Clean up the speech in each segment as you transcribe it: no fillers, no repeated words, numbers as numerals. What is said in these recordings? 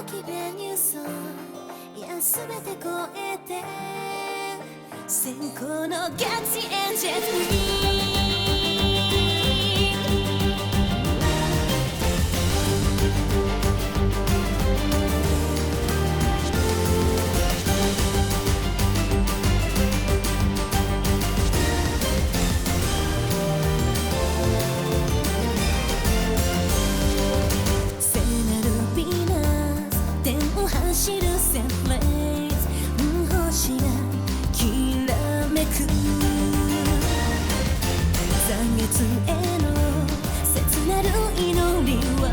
きベニューソン、いや全て超えて先行のガチエンジェルフリー。聖なるヴィーナス天を走るセンフレーズ、星がきらめく残月への切なる祈りは、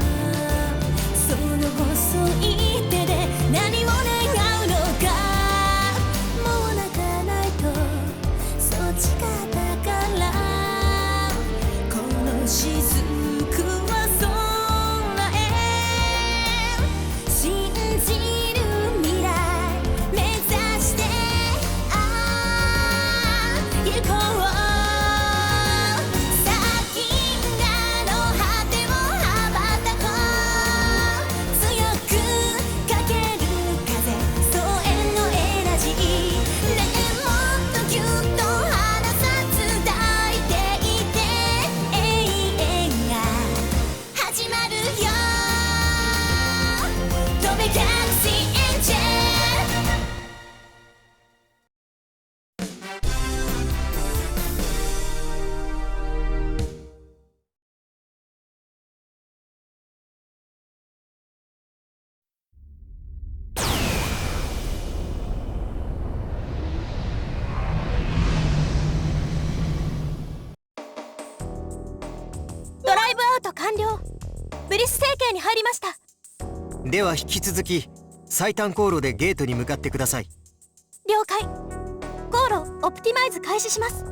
その細い手で何を願うのか。もう泣かないとそう誓ったから、この雫は空へ信じる未来目指して行こう。先の果てを羽ばたこう。強くかける風、疎遠のエナジー。ねえもっとぎゅっと離さず抱いていて、永遠が始まるよ。飛べギャラクシーエンジェル。ドライブアウト完了。ブリス政権に入りました。では引き続き最短航路でゲートに向かってください。了解。航路オプティマイズ開始します。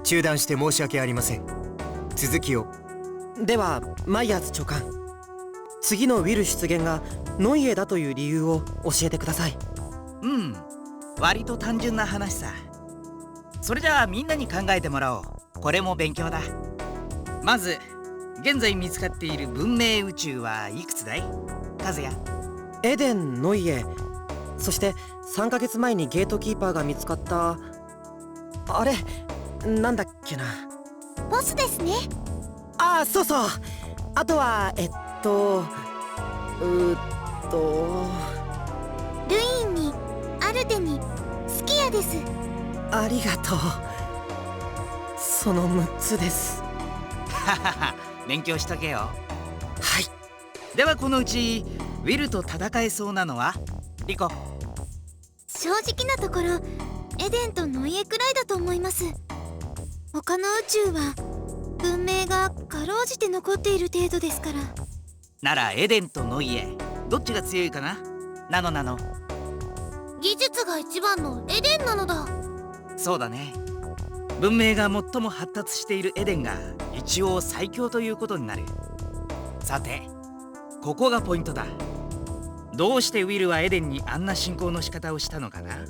中断して申し訳ありません。続きを。ではマイヤーズ長官、次のウィル出現がノイエだという理由を教えてください。割と単純な話さ。それじゃあみんなに考えてもらおう。これも勉強だ。まず現在見つかっている文明宇宙はいくつだい、カズヤ？エデン、ノイエ、そして3ヶ月前にゲートキーパーが見つかったあれなんだっけな。ボスですね。ああ、そうそう。あとはルイーンにアルテにスキヤです。ありがとう。その6つです。ははは、勉強しとけよ。はい。ではこのうちウィルと戦えそうなのはリコ？正直なところエデンとノイエくらいだと思います。他の宇宙は文明がかろうじて残っている程度ですから。ならエデンとノイエどっちが強いかな？なの技術が一番のエデンなのだ。そうだね。文明が最も発達しているエデンが一応最強ということになる。さてここがポイントだ。どうしてウィルはエデンにあんな進行の仕方をしたのかな。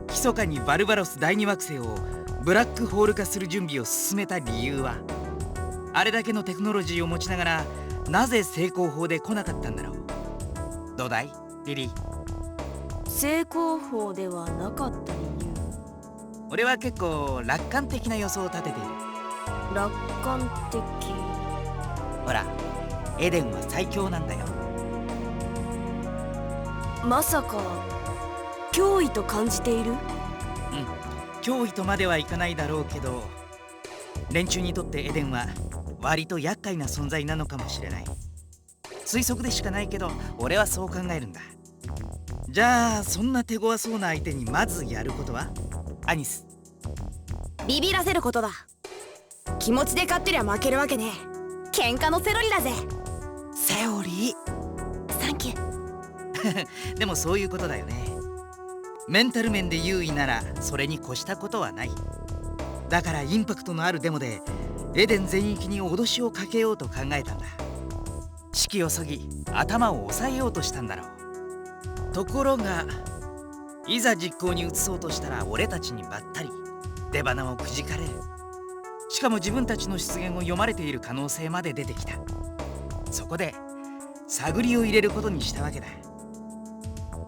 密かにバルバロス第二惑星をブラックホール化する準備を進めた理由は、あれだけのテクノロジーを持ちながらなぜ成功法で来なかったんだろう。どうだいリリー？成功法ではなかった理由。俺は結構楽観的な予想を立てている。楽観的。ほらエデンは最強なんだよ。まさか脅威と感じている？脅威とまではいかないだろうけど、連中にとってエデンは割と厄介な存在なのかもしれない。推測でしかないけど俺はそう考えるんだ。じゃあそんな手強そうな相手にまずやることは？アニス。ビビらせることだ。気持ちで勝ってりゃ負けるわけねえ。喧嘩のセロリだぜ。セオリー。サンキュー。でもそういうことだよね。メンタル面で優位ならそれに越したことはない。だからインパクトのあるデモでエデン全域に脅しをかけようと考えたんだ。士気をそぎ頭を抑えようとしたんだろう。ところがいざ実行に移そうとしたら俺たちにばったり出鼻をくじかれる。しかも自分たちの出現を読まれている可能性まで出てきた。そこで探りを入れることにしたわけだ。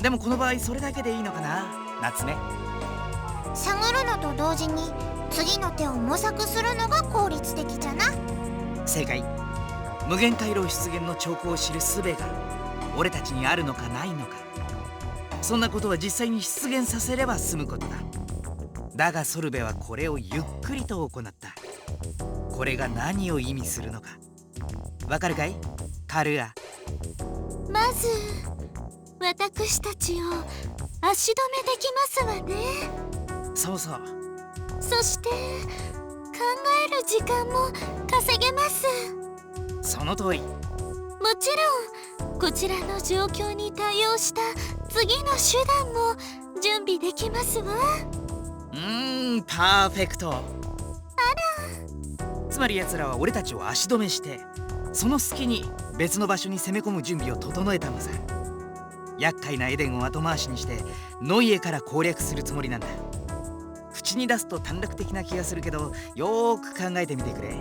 でもこの場合それだけでいいのかな、夏目。探るのと同時に次の手を模索するのが効率的じゃな。正解。無限回廊出現の兆候を知る術が俺たちにあるのかないのか、そんなことは実際に出現させれば済むことだ。だがソルベはこれをゆっくりと行った。これが何を意味するのかわかるかい、カルア。まず私たちを足止めできますわね。そうそう。そして考える時間も稼げます。その通り。もちろんこちらの状況に対応した次の手段も準備できますわ。パーフェクト。つまり奴らは俺たちを足止めして、その隙に別の場所に攻め込む準備を整えたのさ。厄介なエデンを後回しにしてノイエから攻略するつもりなんだ。口に出すと短絡的な気がするけど、よーく考えてみてくれ。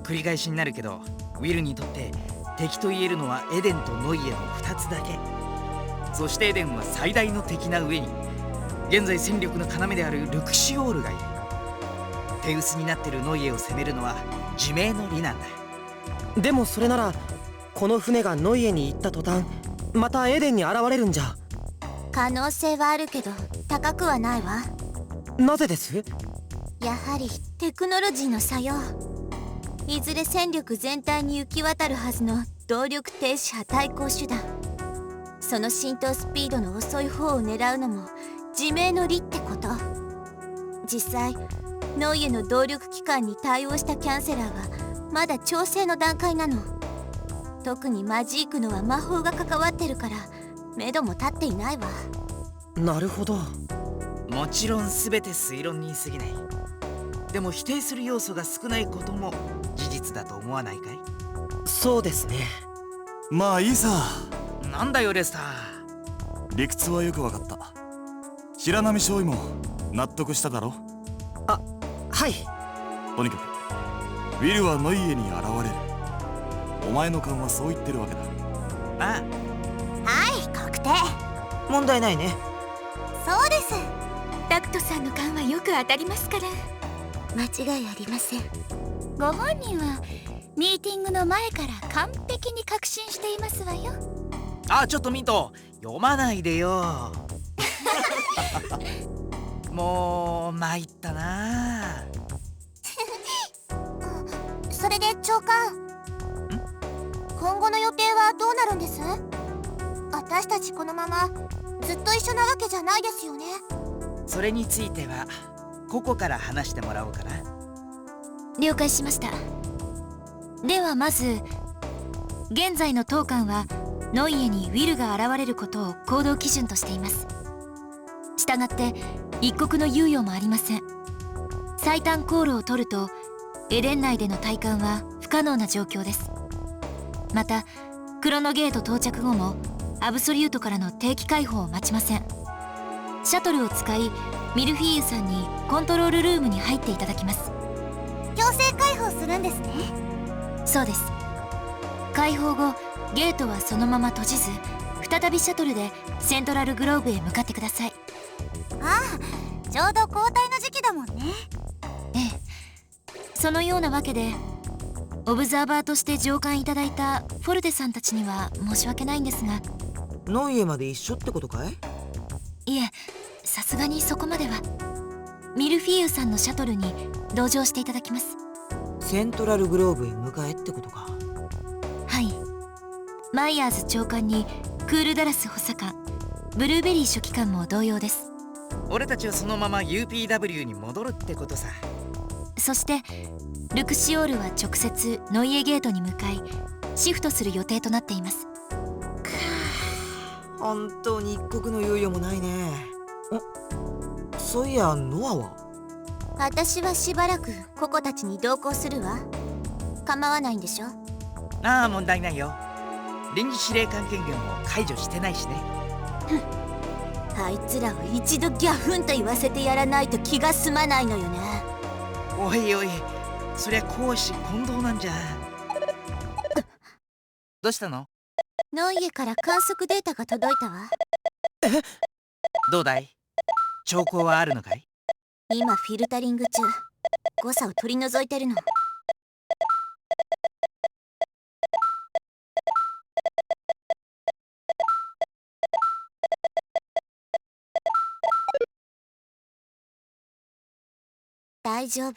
繰り返しになるけど、ウィルにとって敵と言えるのはエデンとノイエの2つだけ。そしてエデンは最大の敵な上に、現在戦力の要であるルクシオールがいる。手薄になってるノイエを攻めるのは自明の理なんだ。でもそれならこの船がノイエに行った途端またエデンに現れるんじゃ。可能性はあるけど高くはないわ。なぜです？やはりテクノロジーの作用。いずれ戦力全体に行き渡るはずの動力停止波対抗手段、その浸透スピードの遅い方を狙うのも自明の理ってこと。実際ノイエの動力機関に対応したキャンセラーはまだ調整の段階なの。特にマジークのは魔法が関わってるから目処も立っていないわ。なるほど。もちろん全て推論に過ぎない。でも否定する要素が少ないことも事実だと思わないかい？そうですね。まあいいさ。なんだよレスター。理屈はよくわかった。白波少尉も納得しただろ？はい。とにかくウィルはノイエに現れる。お前の勘はそう言ってるわけだ。ああ、はい確定。問題ないね。そうです。タクトさんの勘はよく当たりますから。間違いありません。ご本人はミーティングの前から完璧に確信していますわよ。あ、ちょっとミント読まないでよ。もう参ったな。それで長官、今後の予定はどうなるんです？私たちこのままずっと一緒なわけじゃないですよね。それについてはここから話してもらおうかな。了解しました。ではまず現在の当館はノイエにウィルが現れることを行動基準としています。したがって一刻の猶予もありません。最短航路を取るとエデン内での体感は不可能な状況です。またクロノゲート到着後もアブソリュートからの定期解放を待ちません。シャトルを使いミルフィーユさんにコントロールルームに入っていただきます。強制解放するんですね。そうです。解放後ゲートはそのまま閉じず、再びシャトルでセントラルグローブへ向かってください。ああ、ちょうど交代の時期だもんね。ええ、そのようなわけでオブザーバーとして上官いただいたフォルテさんたちには申し訳ないんですが。ノイエまで一緒ってことかい？いえ、さすがにそこまでは。ミルフィーユさんのシャトルに同乗していただきます。セントラルグローブへ迎えってことか。はい。マイヤーズ長官にクールダラス補佐官、ブルーベリー書記官も同様です。俺たちはそのまま UPW に戻るってことさ。そしてルクシオールは直接ノイエゲートに向かいシフトする予定となっています。本当に一刻の猶予もないね。そういやノアは？私はしばらくココたちに同行するわ。構わないんでしょ？ああ、問題ないよ。臨時司令官権限も解除してないしね。あいつらを一度ギャフンと言わせてやらないと気が済まないのよね。おいおい、そりゃ公私混同なんじゃ。どうしたの？ノイエから観測データが届いたわ。どうだい？兆候はあるのかい？今フィルタリング中。誤差を取り除いてるの。大丈夫。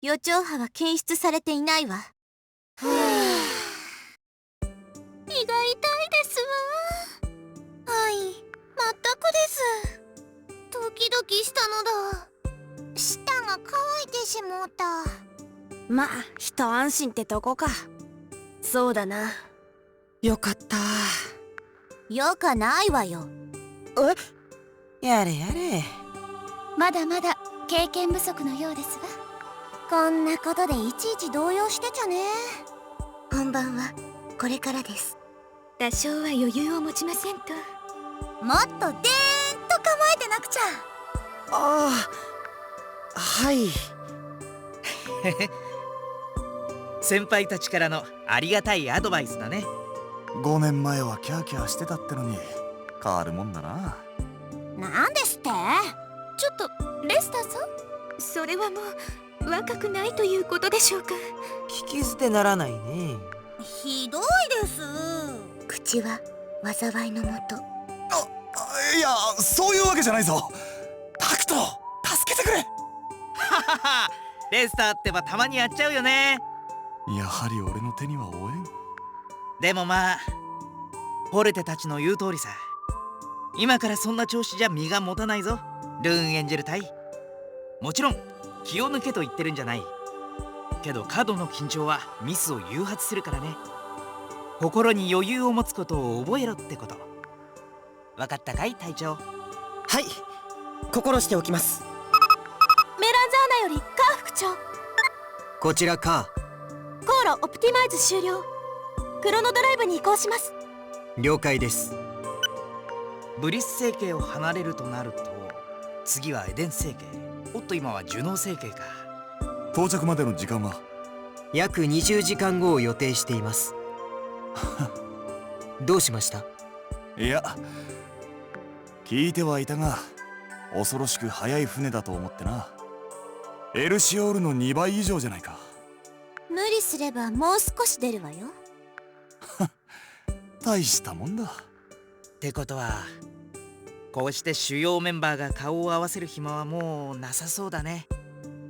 予兆波は検出されていないわ。胃が痛いですわ。はい、全くです。ドキドキしたのだ。舌が乾いてしもうた。まあ一安心ってとこか。そうだな。よかった。よかないわよ。やれやれ。まだまだ経験不足のようですわ。こんなことでいちいち動揺してちゃね。本番はこれからです。多少は余裕を持ちませんと。もっとでーんと構えてなくちゃ。ああ、はい。先輩たちからのありがたいアドバイスだね。5年前はキャーキャーしてたってのに変わるもんだな。なんですって？ちょっとレスターさん、それはもう若くないということでしょうか。聞き捨てならないね。ひどいです。口は災いのもと。いや、そういうわけじゃないぞ。タクト、助けてくれ。ははは、レスターってばたまにやっちゃうよね。やはり俺の手には負えん。でもまあポルテたちの言う通りさ。今からそんな調子じゃ身が持たないぞ、ルーンエンジェル隊。もちろん気を抜けと言ってるんじゃないけど、過度の緊張はミスを誘発するからね。心に余裕を持つことを覚えろってこと。わかったかい隊長？はい、心しておきます。メランザーナよりカー副長。こちらカ航路オプティマイズ終了。クロノドライブに移行します。ー、了解です。ブリス星系を離れるとなると、次はエデン星系。おっと、今はジュノー星系か。到着までの時間は？約20時間後を予定しています。どうしました？いや、聞いてはいたが恐ろしく速い船だと思ってな。エルシオールの2倍以上じゃないか。無理すればもう少し出るわよ。大したもんだ。ってことはこうして主要メンバーが顔を合わせる暇はもうなさそうだね。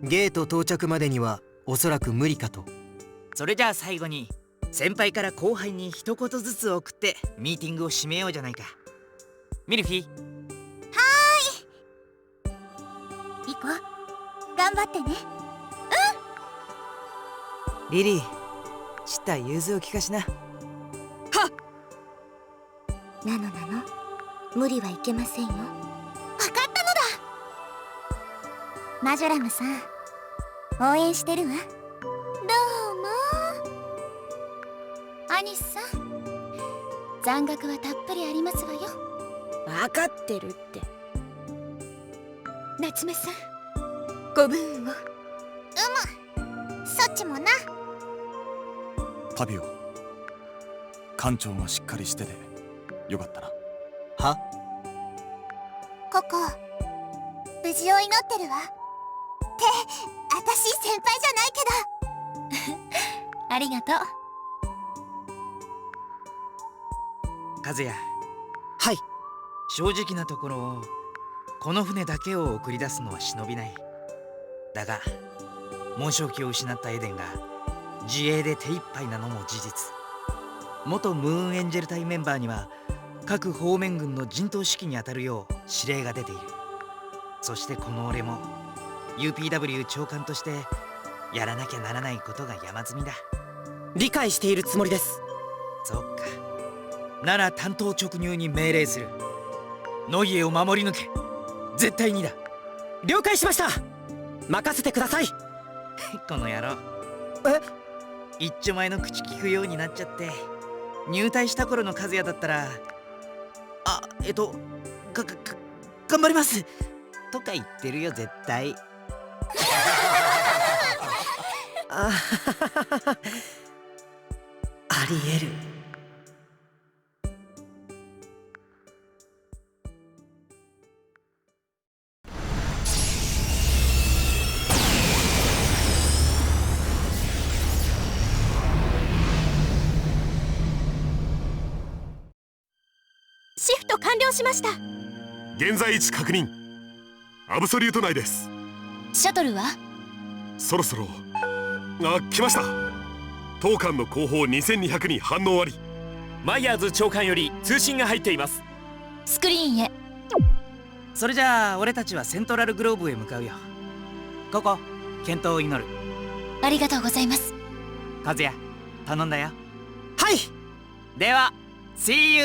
ゲート到着までにはおそらく無理かと。それじゃあ最後に先輩から後輩に一言ずつ送ってミーティングを締めようじゃないか。ミルフィー。リコ、頑張ってね。リリー、知った融通を聞かしな。なのなの、無理はいけませんよ。わかったのだ。マジョラムさん、応援してるわ。どうも。アニスさん、残額はたっぷりありますわよ。分かってるって。夏目さん、ご分を。そっちもな。パビオ、艦長がしっかりしててよかったな。は？ここ無事を祈ってるわ。って私先輩じゃないけど。ありがとう。和也。はい。正直なところこの船だけを送り出すのは忍びない。だが紋章機を失ったエデンが自衛で手一杯なのも事実。元ムーンエンジェル隊メンバーには各方面軍の陣頭指揮に当たるよう指令が出ている。そしてこの俺も UPW 長官としてやらなきゃならないことが山積みだ。理解しているつもりです。そっか。なら単刀直入に命令する。ノイエを守り抜け。絶対にだ。了解しました。任せてください。この野郎。え？一丁前の口聞くようになっちゃって。入隊した頃の和也だったら頑張りますとか言ってるよ絶対。ありえる。シフト完了しました。現在位置確認。アブソリュート内です。シャトルは？そろそろ。来ました。当艦の後方2200に反応あり。マイヤーズ長官より通信が入っています。スクリーンへ。それじゃあ俺たちはセントラルグローブへ向かうよ。ここ健闘を祈る。ありがとうございます。和也頼んだよ。はい。では See you。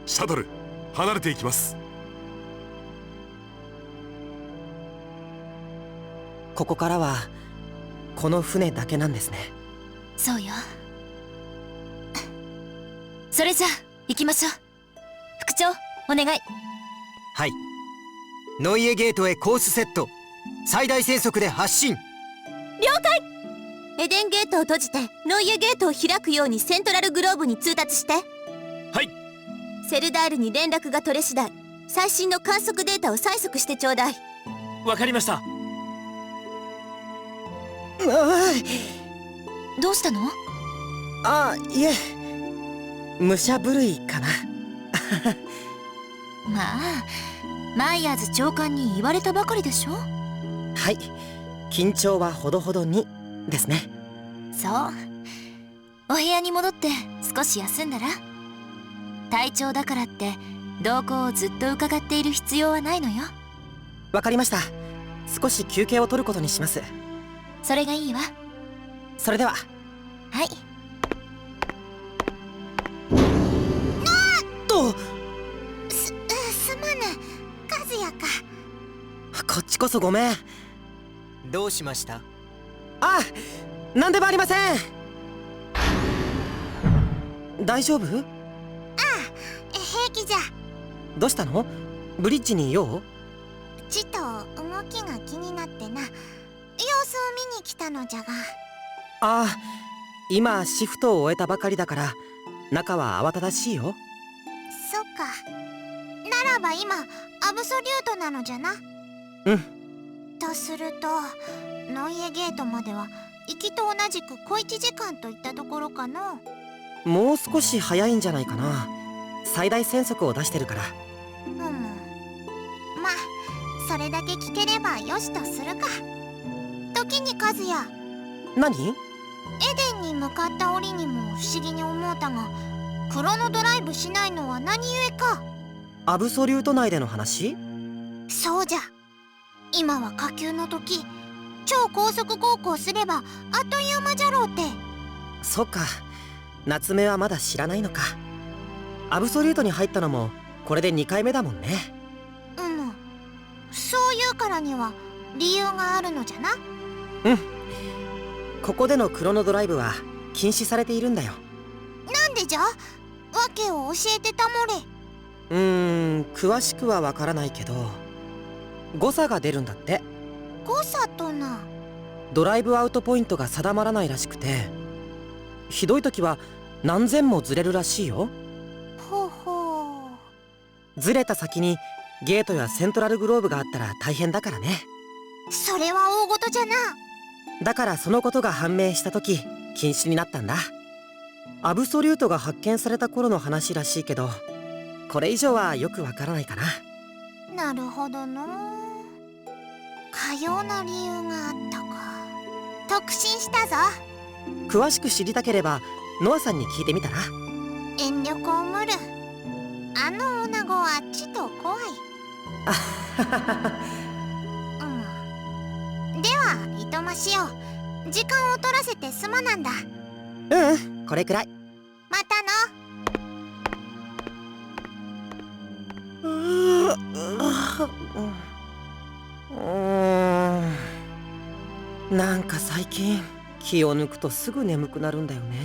シャトル離れていきます。ここからはこの船だけなんですね。そうよ。それじゃあ行きましょう。副長お願い。はい。ノイエゲートへコースセット。最大戦速で発進。了解。エデンゲートを閉じてノイエゲートを開くようにセントラルグローブに通達して。はい。セルダールに連絡が取れ次第最新の観測データを催促してちょうだい。わかりました。どうしたの？いえ、武者震いかな。まあマイヤーズ長官に言われたばかりでしょ。はい、緊張はほどほどにですね。そう。お部屋に戻って少し休んだら。体調だからって動向をずっと伺っている必要はないのよ。わかりました。少し休憩を取ることにします。それがいいわ。それでは。はい。すまぬ。和也か。こっちこそごめん。どうしました？なんでもありません。大丈夫？平気じゃ。どうしたの？ブリッジにいよう？ちと動きが気になってな、様子を見に来たのじゃが。今シフトを終えたばかりだから中は慌ただしいよ。そっか。ならば今アブソリュートなのじゃな。うん。とするとノイエゲートまでは行きと同じく小1時間といったところかの。もう少し早いんじゃないかな。最大戦速を出してるから。まあそれだけ聞ければよしとするか。時に和也。何？エデンに向かった折にも不思議に思うたが、クロノドライブしないのは何故か。アブソリュート内での話？そうじゃ。今は下級の時、超高速航行すればあっという間じゃろうて。そっか。夏目はまだ知らないのか。アブソリュートに入ったのもこれで2回目だもんね。そういうからには理由があるのじゃな。ここでのクロノドライブは禁止されているんだよ。なんでじゃ？わけを教えてたもれ。詳しくはわからないけど誤差が出るんだって。誤差とな。ドライブアウトポイントが定まらないらしくて、ひどい時は何千もずれるらしいよ。ほうほう。ずれた先にゲートやセントラルグローブがあったら大変だからね。それは大事じゃな。だからそのことが判明した時禁止になったんだ。アブソリュートが発見された頃の話らしいけど、これ以上はよくわからないかな。なるほどの。かような理由があったか。特進したぞ。詳しく知りたければノアさんに聞いてみたら。遠慮こむる。あの女子はちと怖い。ではいとましよう。時間を取らせてすまなんだ。これくらい。またの。なんか最近気を抜くとすぐ眠くなるんだよね。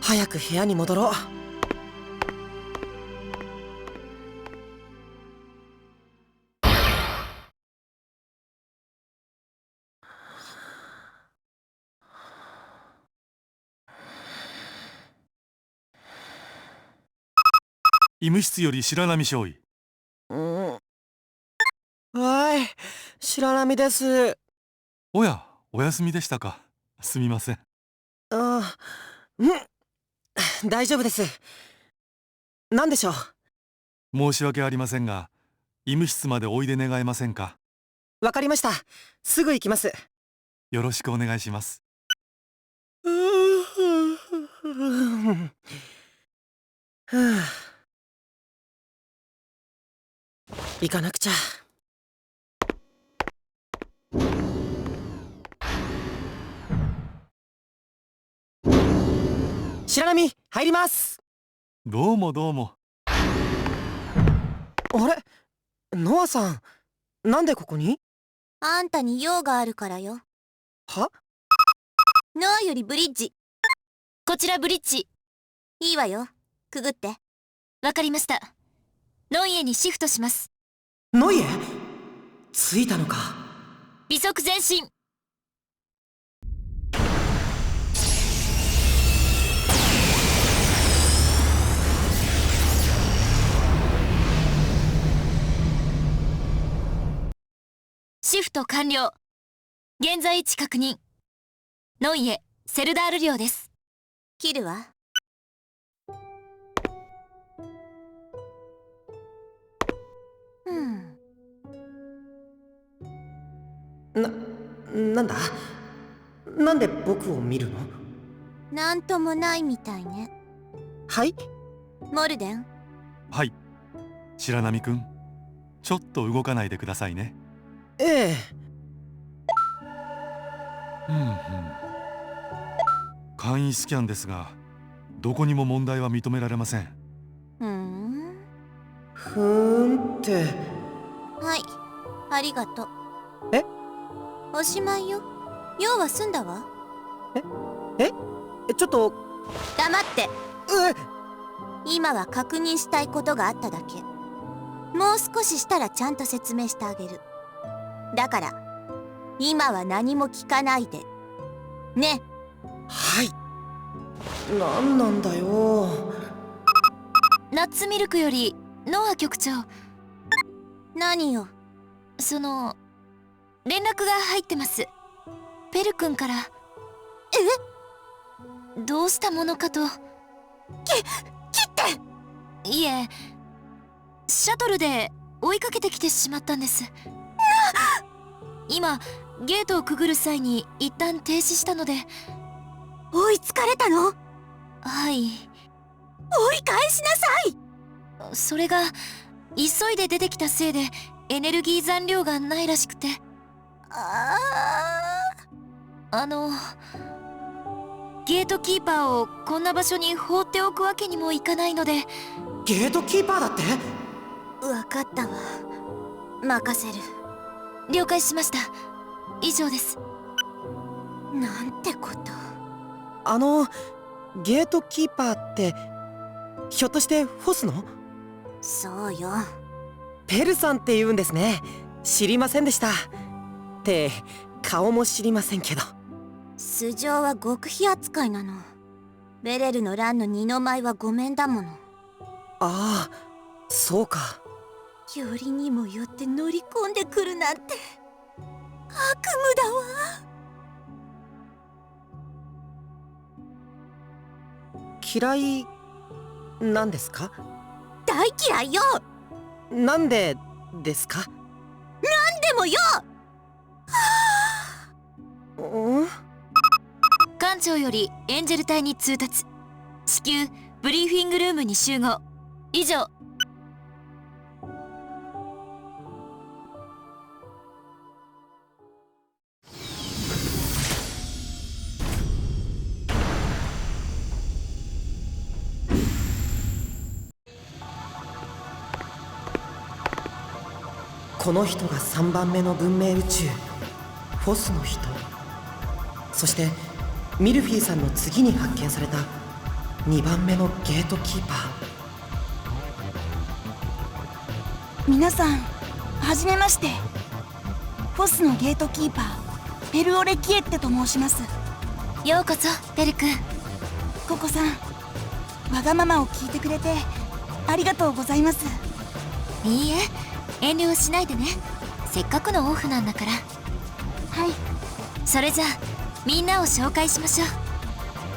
早く部屋に戻ろう。医務室より白波少尉。はい、白波です。おや、お休みでしたか。すみません。大丈夫です。何でしょう？申し訳ありませんが、医務室までおいで願えませんか？わかりました。すぐ行きます。よろしくお願いします。行かなくちゃ。白波入ります。どうもどうも。あれ、ノアさん、なんでここに？あんたに用があるからよ。は？ノアよりブリッジ。こちらブリッジ。いいわよ、くぐって。わかりました。ノイエにシフトします。ノイエ？着いたのか。微速前進。シフト完了。現在位置確認。ノイエ、セルダール領です。切るわ。なんだ？なんで僕を見るの？なんともないみたいね。はい？モルデン。はい。白波くん、ちょっと動かないでくださいね。ええ。簡易スキャンですが、どこにも問題は認められません。ふーんって。はい、ありがとう。え？おしまいよ。用は済んだわ。ちょっと。黙って。今は確認したいことがあっただけ。もう少ししたらちゃんと説明してあげる。だから今は何も聞かないでね。はい。なんなんだよ。ナッツミルクよりノア局長。何よ。連絡が入ってます。ペル君から。どうしたものかと。切って。いえ、シャトルで追いかけてきてしまったんです。今ゲートをくぐる際に一旦停止したので。追いつかれたの？はい。追い返しなさい。それが急いで出てきたせいでエネルギー残量がないらしくて。ゲートキーパーをこんな場所に放っておくわけにもいかないので。ゲートキーパーだって？わかったわ。任せる。了解しました。以上です。なんてこと。ゲートキーパーってひょっとしてフォスの？そうよ。ペルさんって言うんですね。知りませんでした。って顔も知りませんけど。素性は極秘扱いなの。ベレルの乱の二の舞はごめんだもの。ああ、そうか。よりにもよって乗り込んでくるなんて悪夢だわ。嫌いなんですか？大嫌いよ。なんでですか？なんでもよ。艦長よりエンジェル隊に通達。至急ブリーフィングルームに集合。以上。この人が3番目の文明宇宙フォスの人。そしてミルフィーさんの次に発見された2番目のゲートキーパー。皆さんはじめまして。フォスのゲートキーパーペルオレキエッテと申します。ようこそペル君。ココさん、わがままを聞いてくれてありがとうございます。いいえ、遠慮しないでね。せっかくのオフなんだから。はい。それじゃあみんなを紹介しましょう。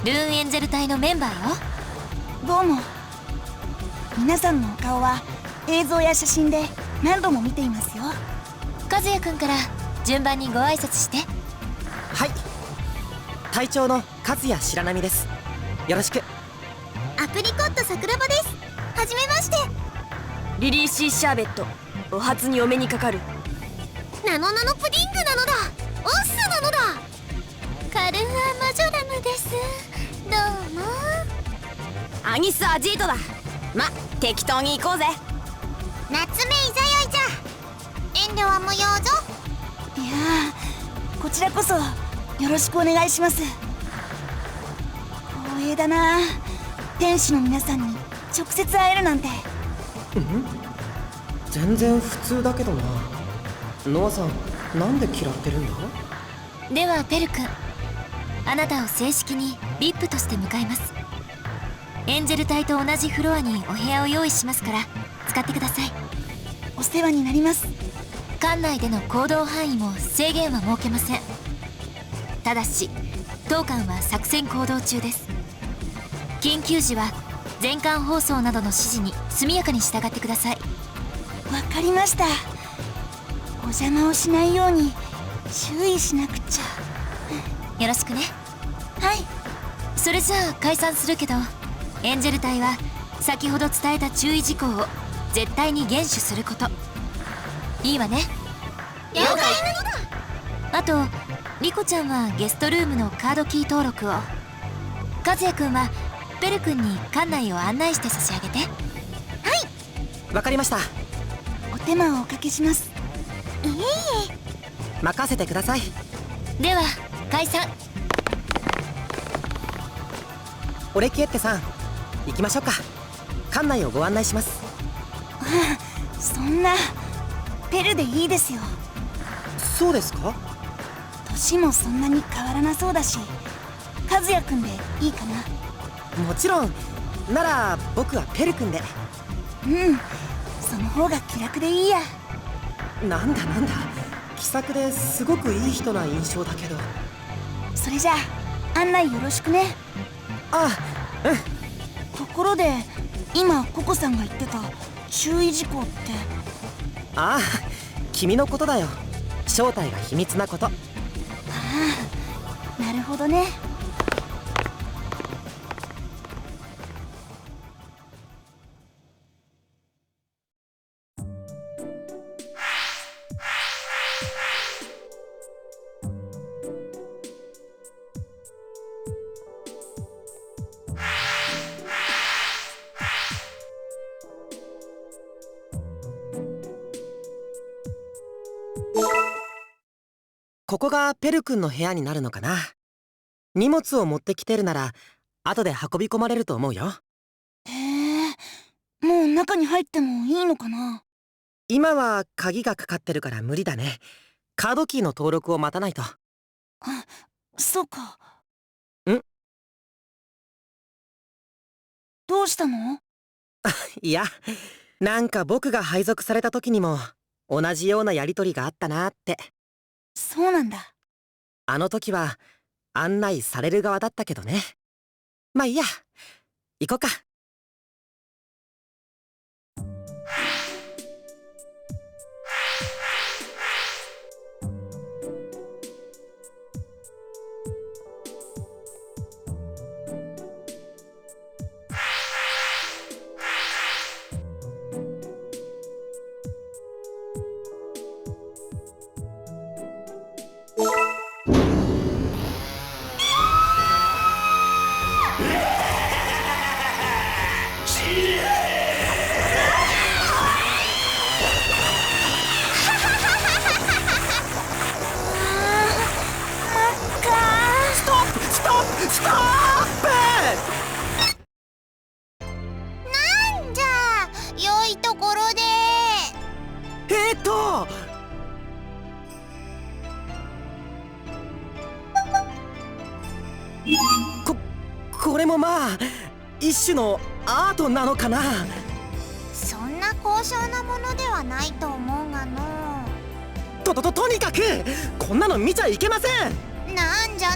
ルーンエンジェル隊のメンバーを。どうも。皆さんのお顔は映像や写真で何度も見ていますよ。和也くんから順番にご挨拶して。はい、隊長の和也白波です。よろしく。アプリコット桜庭です。はじめまして。リリーシーシャーベット、お初にお目にかかる。ナノプディングなのだ。オッスなのだ。カルフアマジョラムです。どうも。アニス・アジートだ。ま、適当に行こうぜ。夏目いざよいじゃ。遠慮は無用ぞ。いやー、こちらこそよろしくお願いします。光栄だな、天使の皆さんに直接会えるなんて。全然普通だけどな。ノアさん、なんで嫌ってるんだ？ではペル君、あなたを正式に VIP として迎えます。エンジェル隊と同じフロアにお部屋を用意しますから使ってください。お世話になります。館内での行動範囲も制限は設けません。ただし当館は作戦行動中です。緊急時は全館放送などの指示に速やかに従ってください。わかりました。お邪魔をしないように注意しなくちゃ。よろしくね。はい。それじゃあ解散するけど、エンジェル隊は先ほど伝えた注意事項を絶対に厳守すること。いいわね。了解。あとリコちゃんはゲストルームのカードキー登録を、和也くんはペル君に館内を案内して差し上げて。わかりました。お手間をおかけします。いえい任せてください。え。では解散。オレキエッテさん、行きましょうか。館内をご案内します。そんな、ペルでいいですよ。そうですか？年もそんなに変わらなそうだし、和也くんでいいかな。もちろん。なら僕はペル君で。うん、その方が気楽でいいや。なんだ気さくですごくいい人な印象だけど。それじゃあ案内よろしくね。ああ、うん。ところで今ココさんが言ってた注意事項って。ああ、君のことだよ。正体が秘密なこと。ああ、なるほどね。ここがペル君の部屋になるのかな。荷物を持ってきてるなら後で運び込まれると思うよ。へえ、もう中に入ってもいいのかな。今は鍵がかかってるから無理だね。カードキーの登録を待たないと。あ、そうか。どうしたの？いや、なんか僕が配属された時にも同じようなやりとりがあったなって。そうなんだ。あの時は案内される側だったけどね。まあいいや、行こうか。なんじゃ良いところで。これもまあ一種のアートなのかな。そんな高尚なものではないと思うがの。とにかくこんなの見ちゃいけません。なんじゃ良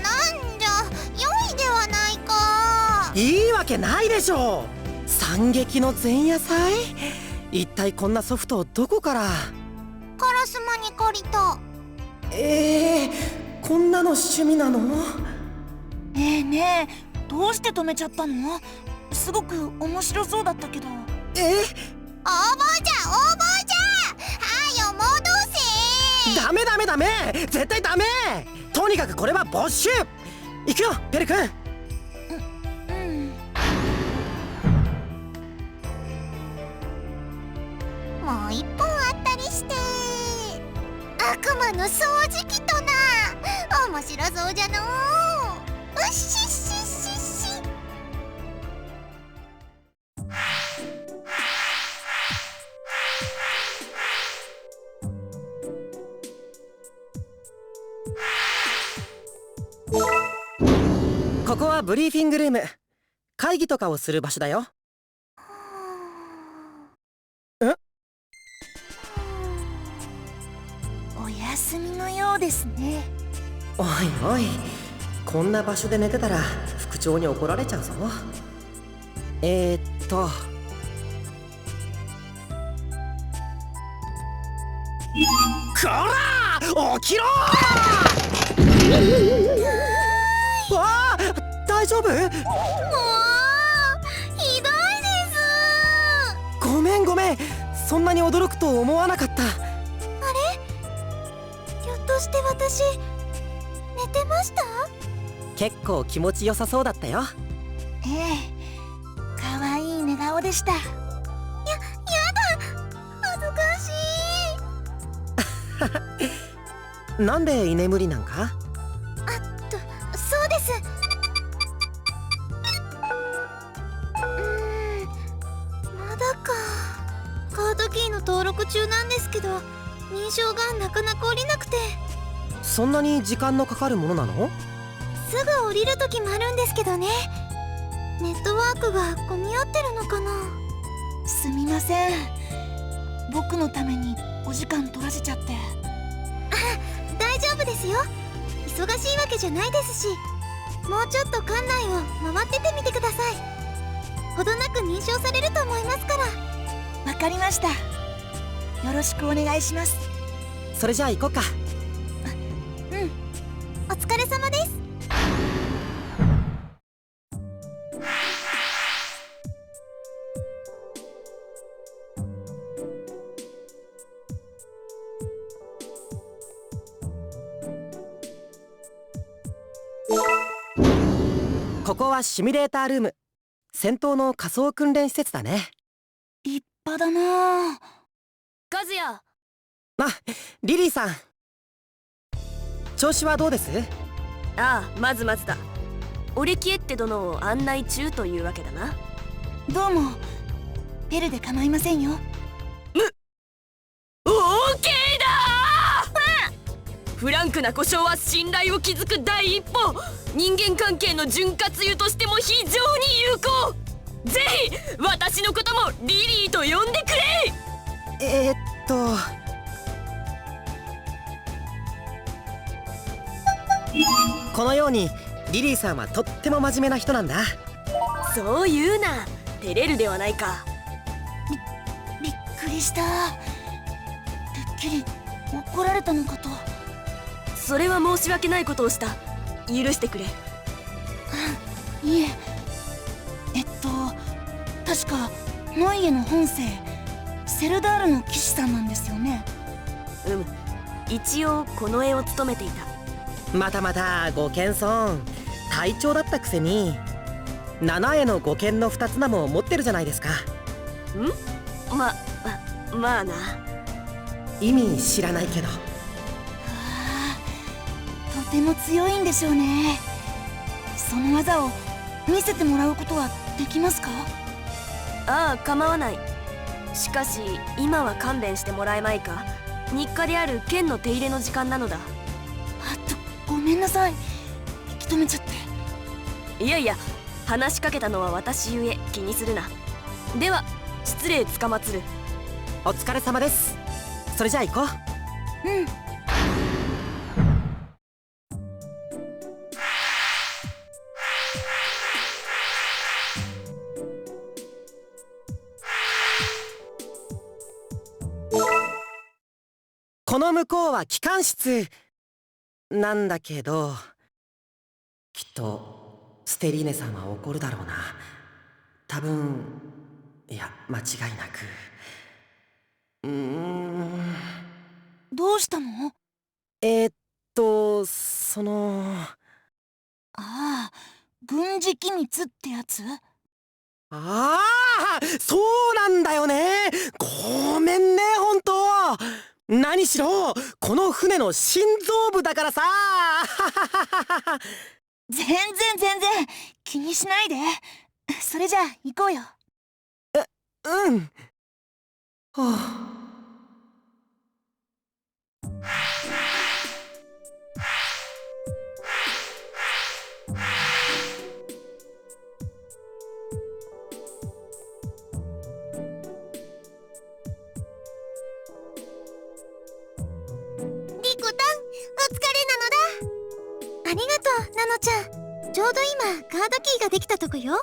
いではないか。いいわけないでしょう。惨劇の前夜祭、一体こんなソフトをどこから。カラスマに借りた。こんなの趣味なの？ねえ、どうして止めちゃったの？すごく面白そうだったけど。応募じゃはよ戻せ。ダメ絶対ダメ。とにかくこれは没収。行くよペル君。もう一本あったりして。悪魔の掃除機とな。面白そうじゃのう。うっしっしっしっし。ここはブリーフィングルーム。会議とかをする場所だよ。お休みのようですね。おいおい、こんな場所で寝てたら副長に怒られちゃうぞ。こら起きろー。わあ、大丈夫？もうひどいです。ごめん、そんなに驚くと思わなかった。あれ、ひょっとして私寝てました？結構気持ちよさそうだったよ。かわいい寝顔でした。やだ、恥ずかしい。なんで居眠りなんか？そうです。まだか。カードキーの登録中なんですけど、認証がなかなか降りなくて。そんなに時間のかかるものなの？すぐ降りる時もあるんですけどね。ネットワークが混み合ってるのかな。すみません、僕のためにお時間取らせちゃって。大丈夫ですよ。忙しいわけじゃないですし、もうちょっと館内を回っててみてください。ほどなく認証されると思いますから。わかりました。よろしくお願いします。それじゃあ行こうか。お疲れ様です。ここはシミュレータールーム。戦闘の仮想訓練施設だね。立派だなあ。ガズヤ。リリーさん、調子はどうです？ああ、まずだ。オレキエッテ殿を案内中というわけだな。どうも。ペルで構いませんよ。オーケーだー。フランクな故障は信頼を築く第一歩。人間関係の潤滑油としても非常に有効。ぜひ私のこともリリーと呼んでくれ。このようにリリーさんはとっても真面目な人なんだ。そう言うな。照れるではないか。びっくりした。てっきり怒られたのかと。それは申し訳ないことをした。許してくれ。いえ、確かノイエの本姓セルダールの騎士さんなんですよね。一応この絵を務めていた。またご謙遜。隊長だったくせに七重の五剣の二つ名も持ってるじゃないですか。まあな。意味知らないけど。とても強いんでしょうね。その技を見せてもらうことはできますか？ああ、構わない。しかし今は勘弁してもらえまいか。日課である剣の手入れの時間なのだ。ごめんなさい、引き止めちゃって。いや、話しかけたのは私ゆえ気にするな。では失礼つかまつる。お疲れ様です。それじゃあ行こう。この向こうは機関室なんだけど、きっとステリーネさんは怒るだろうな。多分、いや間違いなく。どうしたの？ああ、軍事機密ってやつ？ああ、そうなんだよね。ごめんね、本当。何しろこの船の心臓部だからさ。全然気にしないで。それじゃあ行こうよ。うん。はあ。ありがとう、ナノちゃん。ちょうど今カードキーができたとこよ。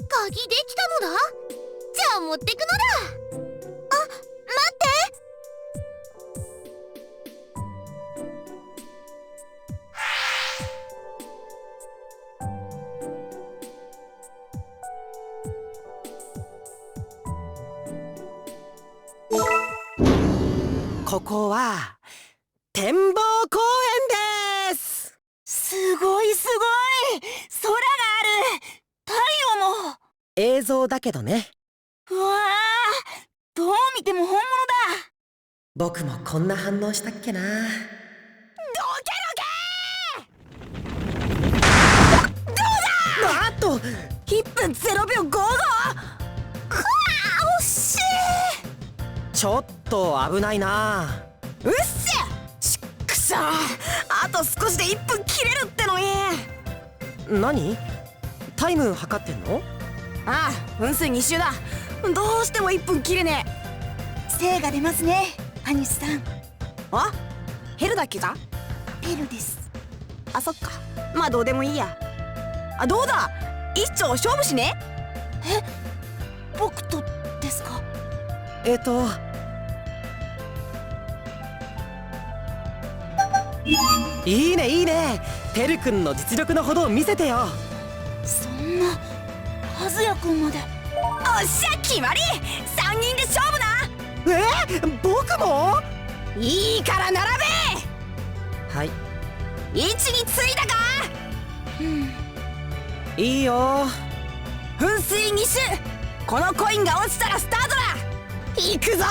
鍵できたのだ。じゃあ持ってくのだ。あ、待って。ここは展望公園です。すごい空がある。太陽も。映像だけどね。うわあ、どう見ても本物だ。僕もこんな反応したっけな。どうだ。あと1分0秒55。くわー、惜しい。ちょっと危ないな。うっせ。ちっくしょー、あと少しで1分切れるってのに。何？タイム測ってんの？ああ、分数2周だ。どうしても1分切れねえ。精が出ますね、アニスさん。あ、ヘルだっけか？ヘルです。あ、そっか。まあどうでもいいや。あ、どうだ、一丁勝負しね。え、僕とですか？いいねいいね。ペル君の実力のほどを見せてよ。そんな、和也君まで。おっしゃ、決まり。3人で勝負な。僕も？いいから並べ。はい。位置についたか？いいよ。噴水2周。このコインが落ちたらスタートだ。行くぞ。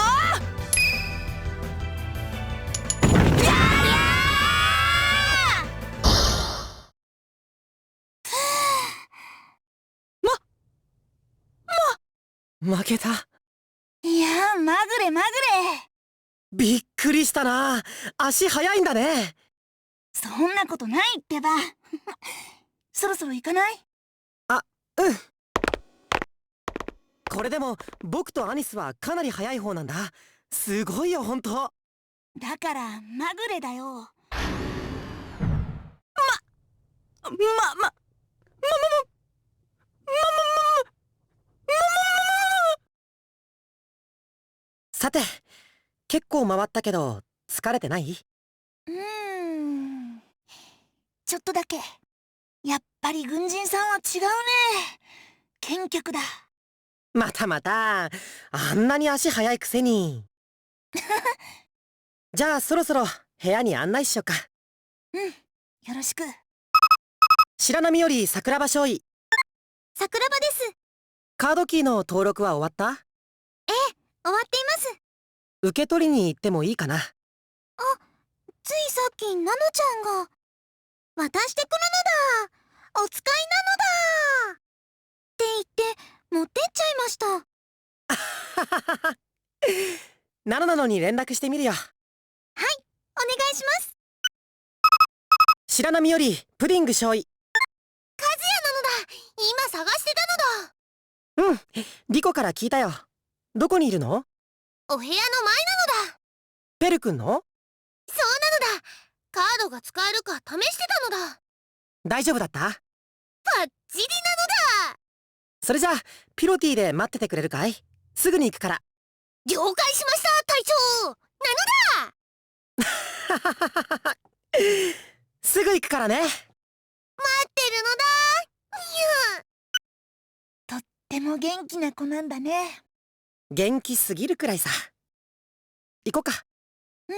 負けた。いや、まぐれ。びっくりしたな。足速いんだね。そんなことないってば。そろそろ行かない？あ、うん。これでも僕とアニスはかなり速い方なんだ。すごいよ、ほんと。だからまぐれだよ。さて、結構回ったけど疲れてない？ちょっとだけ。やっぱり軍人さんは違うね。謙虚だ。またあんなに足速いくせに。じゃあそろそろ部屋に案内しようか。よろしく。白波より桜庭少尉。桜庭です。カードキーの登録は終わった？ええ、終わっています。受け取りに行ってもいいかな？あ、ついさっきナノちゃんが渡してくるのだ、お使いなのだって言って持ってっちゃいました。ナノなのに連絡してみるよ。はい、お願いします。白波よりプディング少尉。和也なのだ。今探してたのだ。リコから聞いたよ。どこにいるの？お部屋の前なのだ。ペル君の？そうなのだ。カードが使えるか試してたのだ。大丈夫だった？バッチリなのだ。それじゃあピロティで待っててくれるかい？すぐに行くから。了解しました隊長。なのだ。すぐ行くからね。待ってるのだ。とっても元気な子なんだね。元気すぎるくらいさ。行こうか。うん。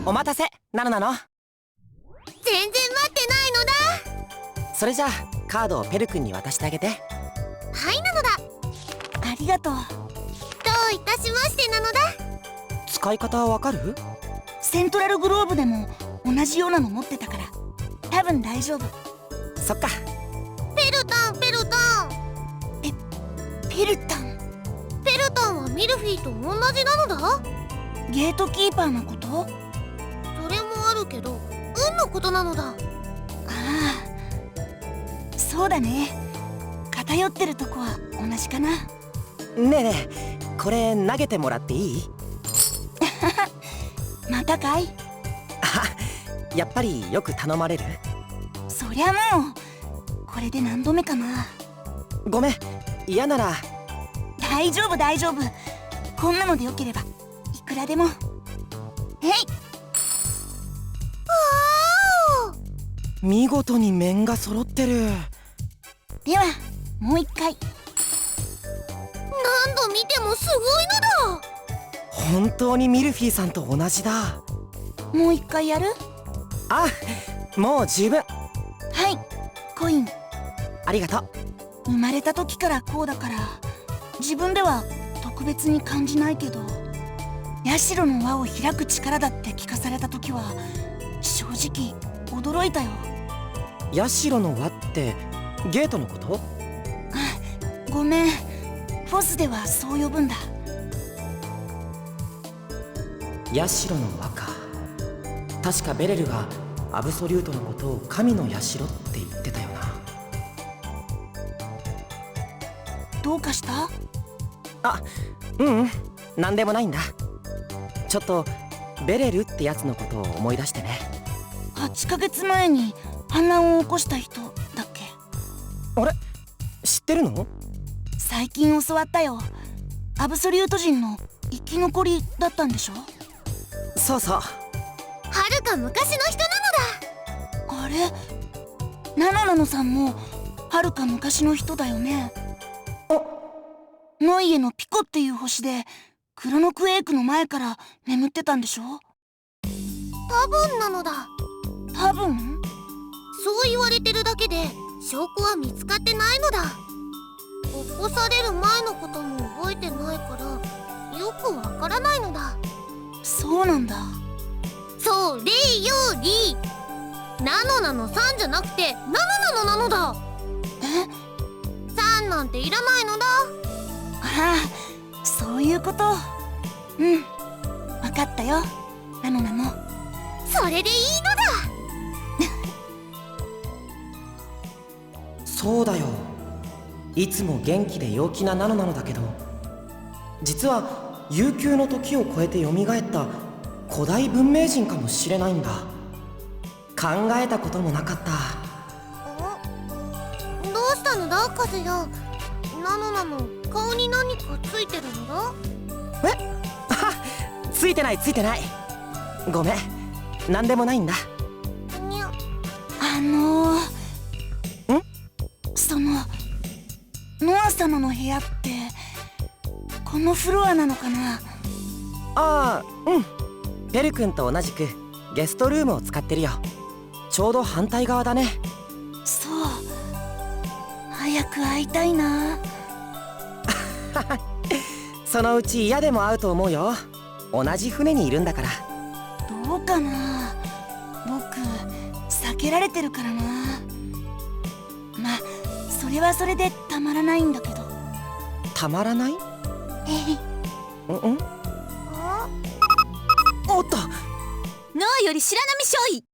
お待たせ、なのなの。全然待ってないのだ。それじゃあカードをペル君に渡してあげて。はいなのだ。ありがとう。どういたしましてなのだ。使い方わかる？セントラルグローブでも同じようなの持ってたから多分大丈夫。そっか。ペルタンペルタン。ペルタン。ペルタンはミルフィーと同じなのだ。ゲートキーパーのこと？それもあるけど運のことなのだ。ああ、そうだね。偏ってるとこは同じかな。ねえねえ、これ投げてもらっていい？またかい？あ、やっぱりよく頼まれる？そりゃもうこれで何度目かな。ごめん、嫌なら。大丈夫大丈夫。こんなのでよければいくらでも。えい。見事に面が揃ってる。ではもう一回。何度見てもすごいのだ。本当にミルフィーさんと同じだ。もう一回やる？あ、もう十分。はい、コイン。ありがとう。生まれた時からこうだから自分では特別に感じないけど、社の輪を開く力だって聞かされた時は正直驚いたよ。社の輪ってゲートのこと？あ、ごめん。フォスではそう呼ぶんだ。社の輪か。確かベレルがアブソリュートのことを神の社って言ってたよな。どうかした？あ、うん、なんでもないんだ。ちょっとベレルってやつのことを思い出してね。8ヶ月前に反乱を起こした人だっけ？あれ、知ってるの？最近教わったよ。アブソリュート人の生き残りだったんでしょ？そうそう。はるか昔の人なのだ。あれ、ナノナノさんもはるか昔の人だよね。ノイエのピコっていう星でクロノクエイクの前から眠ってたんでしょ？多分なのだ。多分？そう言われてるだけで証拠は見つかってないのだ。起こされる前のことも覚えてないからよくわからないのだ。そうなんだ。それよりナノナの3じゃなくてナノナノなのだ。3なんていらないのだ。ああ、そういうこと。うん、わかったよ、ナノナノ。それでいいのだ。そうだよ。いつも元気で陽気なナノなのだけど、実は悠久の時を超えて蘇った古代文明人かもしれないんだ。考えたこともなかった。どうしたのだカズヤ。ナノナの顔に何かついてるのだ。あ、ついてないついてない。ごめん、なんでもないんだ。にゃ。そのノア様の部屋ってこのフロアなのかな？ああ、うん。ペル君と同じくゲストルームを使ってるよ。ちょうど反対側だね。そう。早く会いたいな。そのうち嫌でも会うと思うよ。同じ船にいるんだから。どうかな。僕避けられてるからな。まあそれはそれでたまらないんだけど。たまらない？うん？おっと。ノアより白波少尉。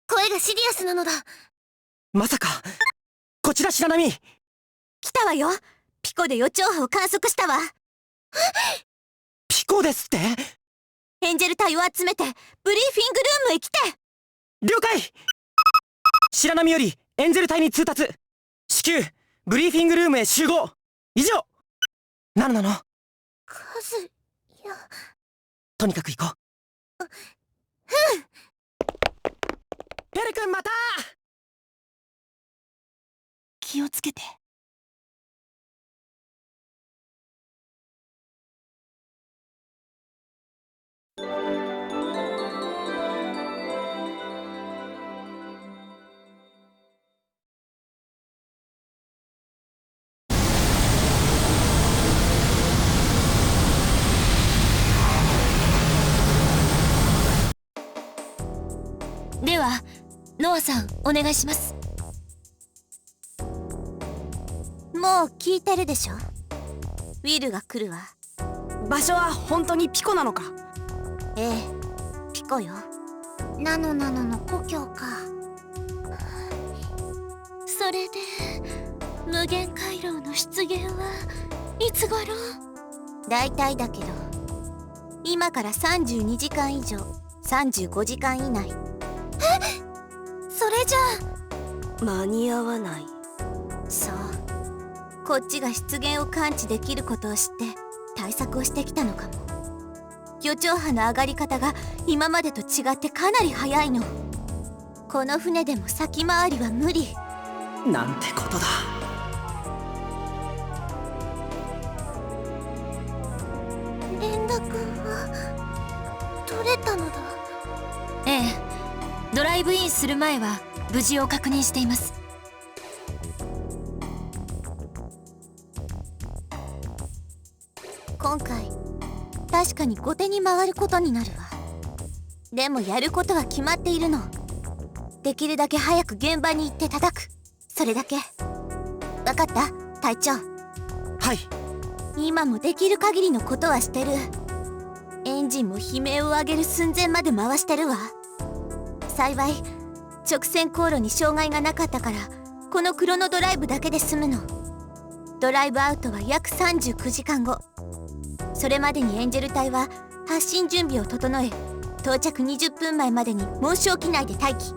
声がシリアスなのだ。まさかこちら白波。来たわよ。ピコで予兆波を観測したわ。ピコですって？エンジェル隊を集めてブリーフィングルームへ来て。了解。白波よりエンジェル隊に通達。至急ブリーフィングルームへ集合。以上。なのカズヤ。とにかく行こう。ペル君また。気をつけて。ではノアさんお願いします。もう聞いてるでしょ。ウィルが来るわ。場所は本当にピコなのか？ええ、ピコよ。ナノの故郷か。それで無限回廊の出現はいつ頃？大体だけど今から32時間以上、35時間以内。それじゃ間に合わない。そう、こっちが出現を感知できることを知って対策をしてきたのかも。魚鳥波の上がり方が今までと違ってかなり速いの。この船でも先回りは無理。なんてことだ。連絡は取れたのだ。ええ、ドライブインする前は無事を確認しています。今回確かに後手に回ることになるわ。でもやることは決まっているの。できるだけ早く現場に行って叩く。それだけ。分かった、隊長。はい。今もできる限りのことはしてる。エンジンも悲鳴を上げる寸前まで回してるわ。幸い直線航路に障害がなかったからこのクロノドライブだけで済むの。ドライブアウトは約39時間後。それまでにエンジェル隊は発進準備を整え、到着20分前までに紋章機内で待機。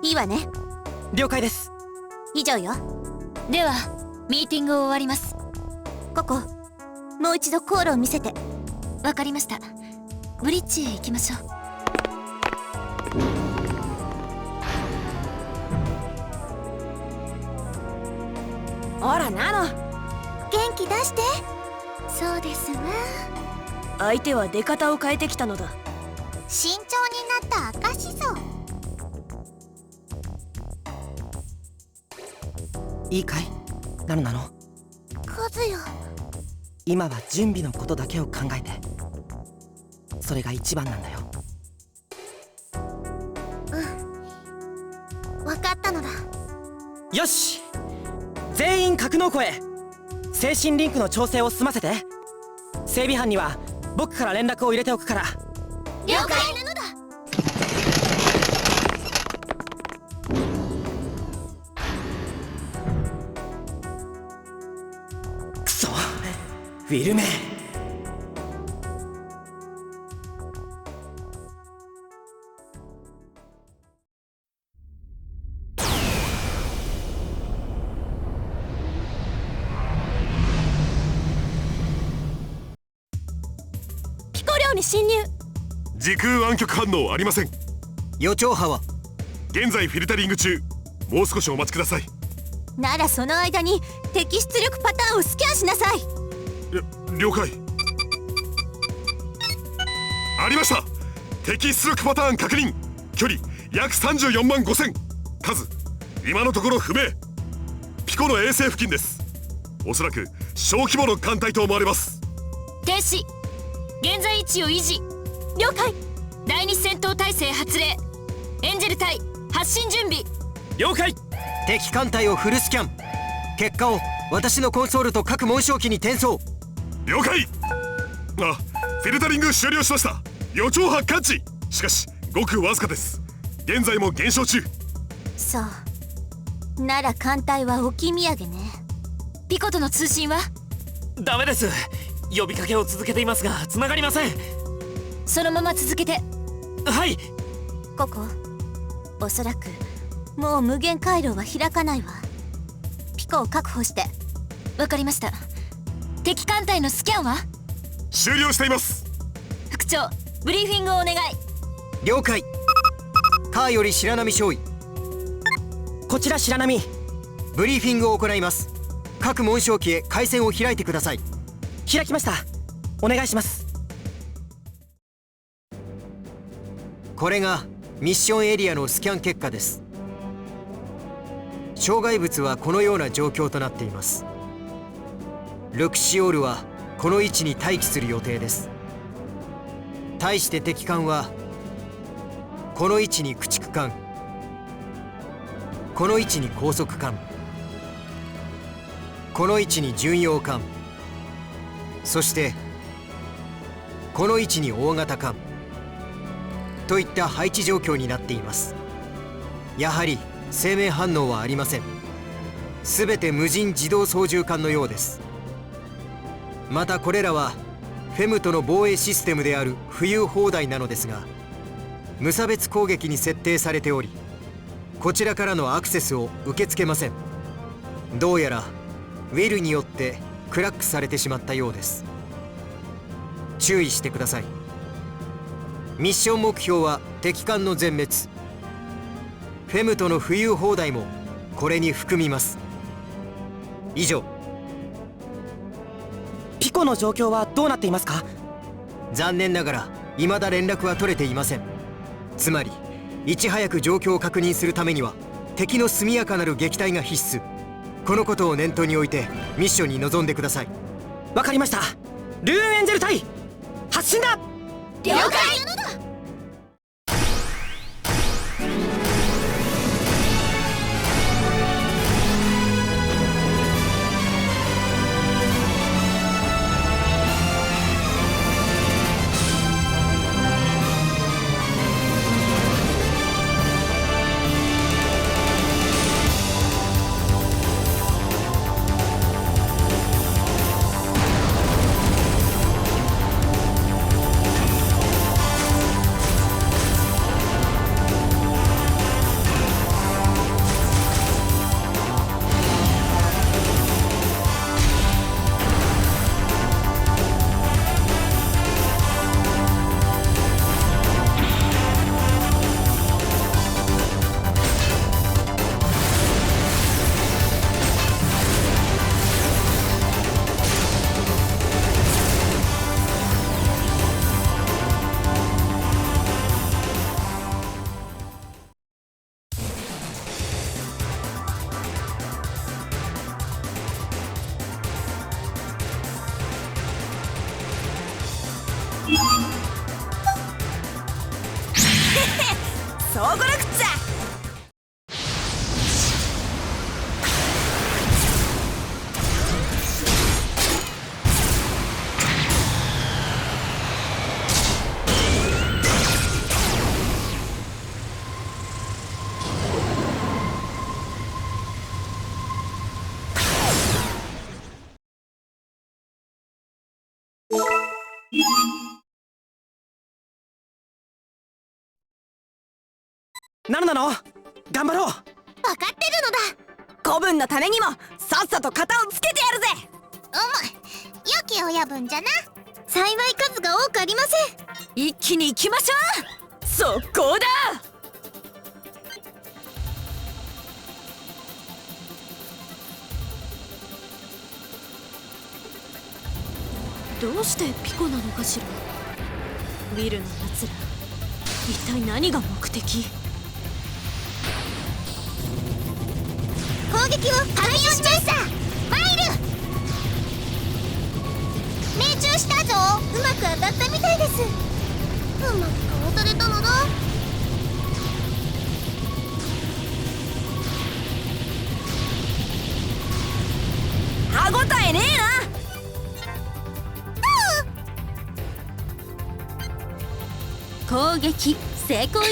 いいわね。了解です。以上よ。ではミーティングを終わります。ここもう一度航路を見せて。わかりました。ブリッジへ行きましょう。ほらナノ、元気出して。そうですわ。相手は出方を変えてきたのだ。慎重になった証ぞ。いいかいなの。カズヤ。今は準備のことだけを考えて。それが一番なんだよ。分かったのだ。よし、全員格納庫へ。精神リンクの調整を済ませて。整備班には僕から連絡を入れておくから。了解なのだ。くそ、ウィルメ。に侵入。時空暗極反応ありません。予兆波は現在フィルタリング中。もう少しお待ちください。ならその間に敵出力パターンをスキャンしなさい。了解。ありました。敵出力パターン確認。距離約34万5000。数今のところ不明。ピコの衛星付近です。おそらく小規模の艦隊と思われます。停止。現在位置を維持。了解。第二戦闘態勢発令。エンジェル隊発進準備。了解。敵艦隊をフルスキャン。結果を私のコンソールと各紋章機に転送。了解。あ、フィルタリング終了しました。予兆波感知。しかしごくわずかです。現在も減少中。そうなら艦隊は置き土産ね。ピコとの通信は？ダメです。呼びかけを続けていますが繋がりません。そのまま続けて。はい。ここおそらくもう無限回廊は開かないわ。ピコを確保して。わかりました。敵艦隊のスキャンは終了しています。副長、ブリーフィングをお願い。了解。カーより白波少尉。こちら白波。ブリーフィングを行います。各紋章機へ回線を開いてください。開きました。お願いします。これがミッションエリアのスキャン結果です。障害物はこのような状況となっています。ルクシオールはこの位置に待機する予定です。対して敵艦はこの位置に駆逐艦、この位置に高速艦、この位置に巡洋艦、そしてこの位置に大型艦といった配置状況になっています。やはり生命反応はありません。すべて無人自動操縦艦のようです。またこれらはフェムとの防衛システムである浮遊砲台なのですが、無差別攻撃に設定されており、こちらからのアクセスを受け付けません。どうやらウィルによってクラックされてしまったようです。注意してください。ミッション目標は敵艦の全滅。フェムとの浮遊砲台もこれに含みます。以上。ピコの状況はどうなっていますか？残念ながら未だ連絡は取れていません。つまりいち早く状況を確認するためには敵の速やかなる撃退が必須。このことを念頭に置いてミッションに臨んでください。わかりました。ルーンエンジェル隊発進だ。了解。そうこなくっちゃ。なのなの、頑張ろう。分かってるのだ。子分のためにもさっさと型をつけてやるぜ。良き親分じゃな。幸い数が多くありません。一気に行きましょう。速攻だ。どうしてピコなのかしら。ウィルのやつら一体何が目的？攻撃を開始しました。マイル命中したぞ。うまく当たったみたいです。うまくかわされたのだ。歯ごたえねえな。攻撃成功よ。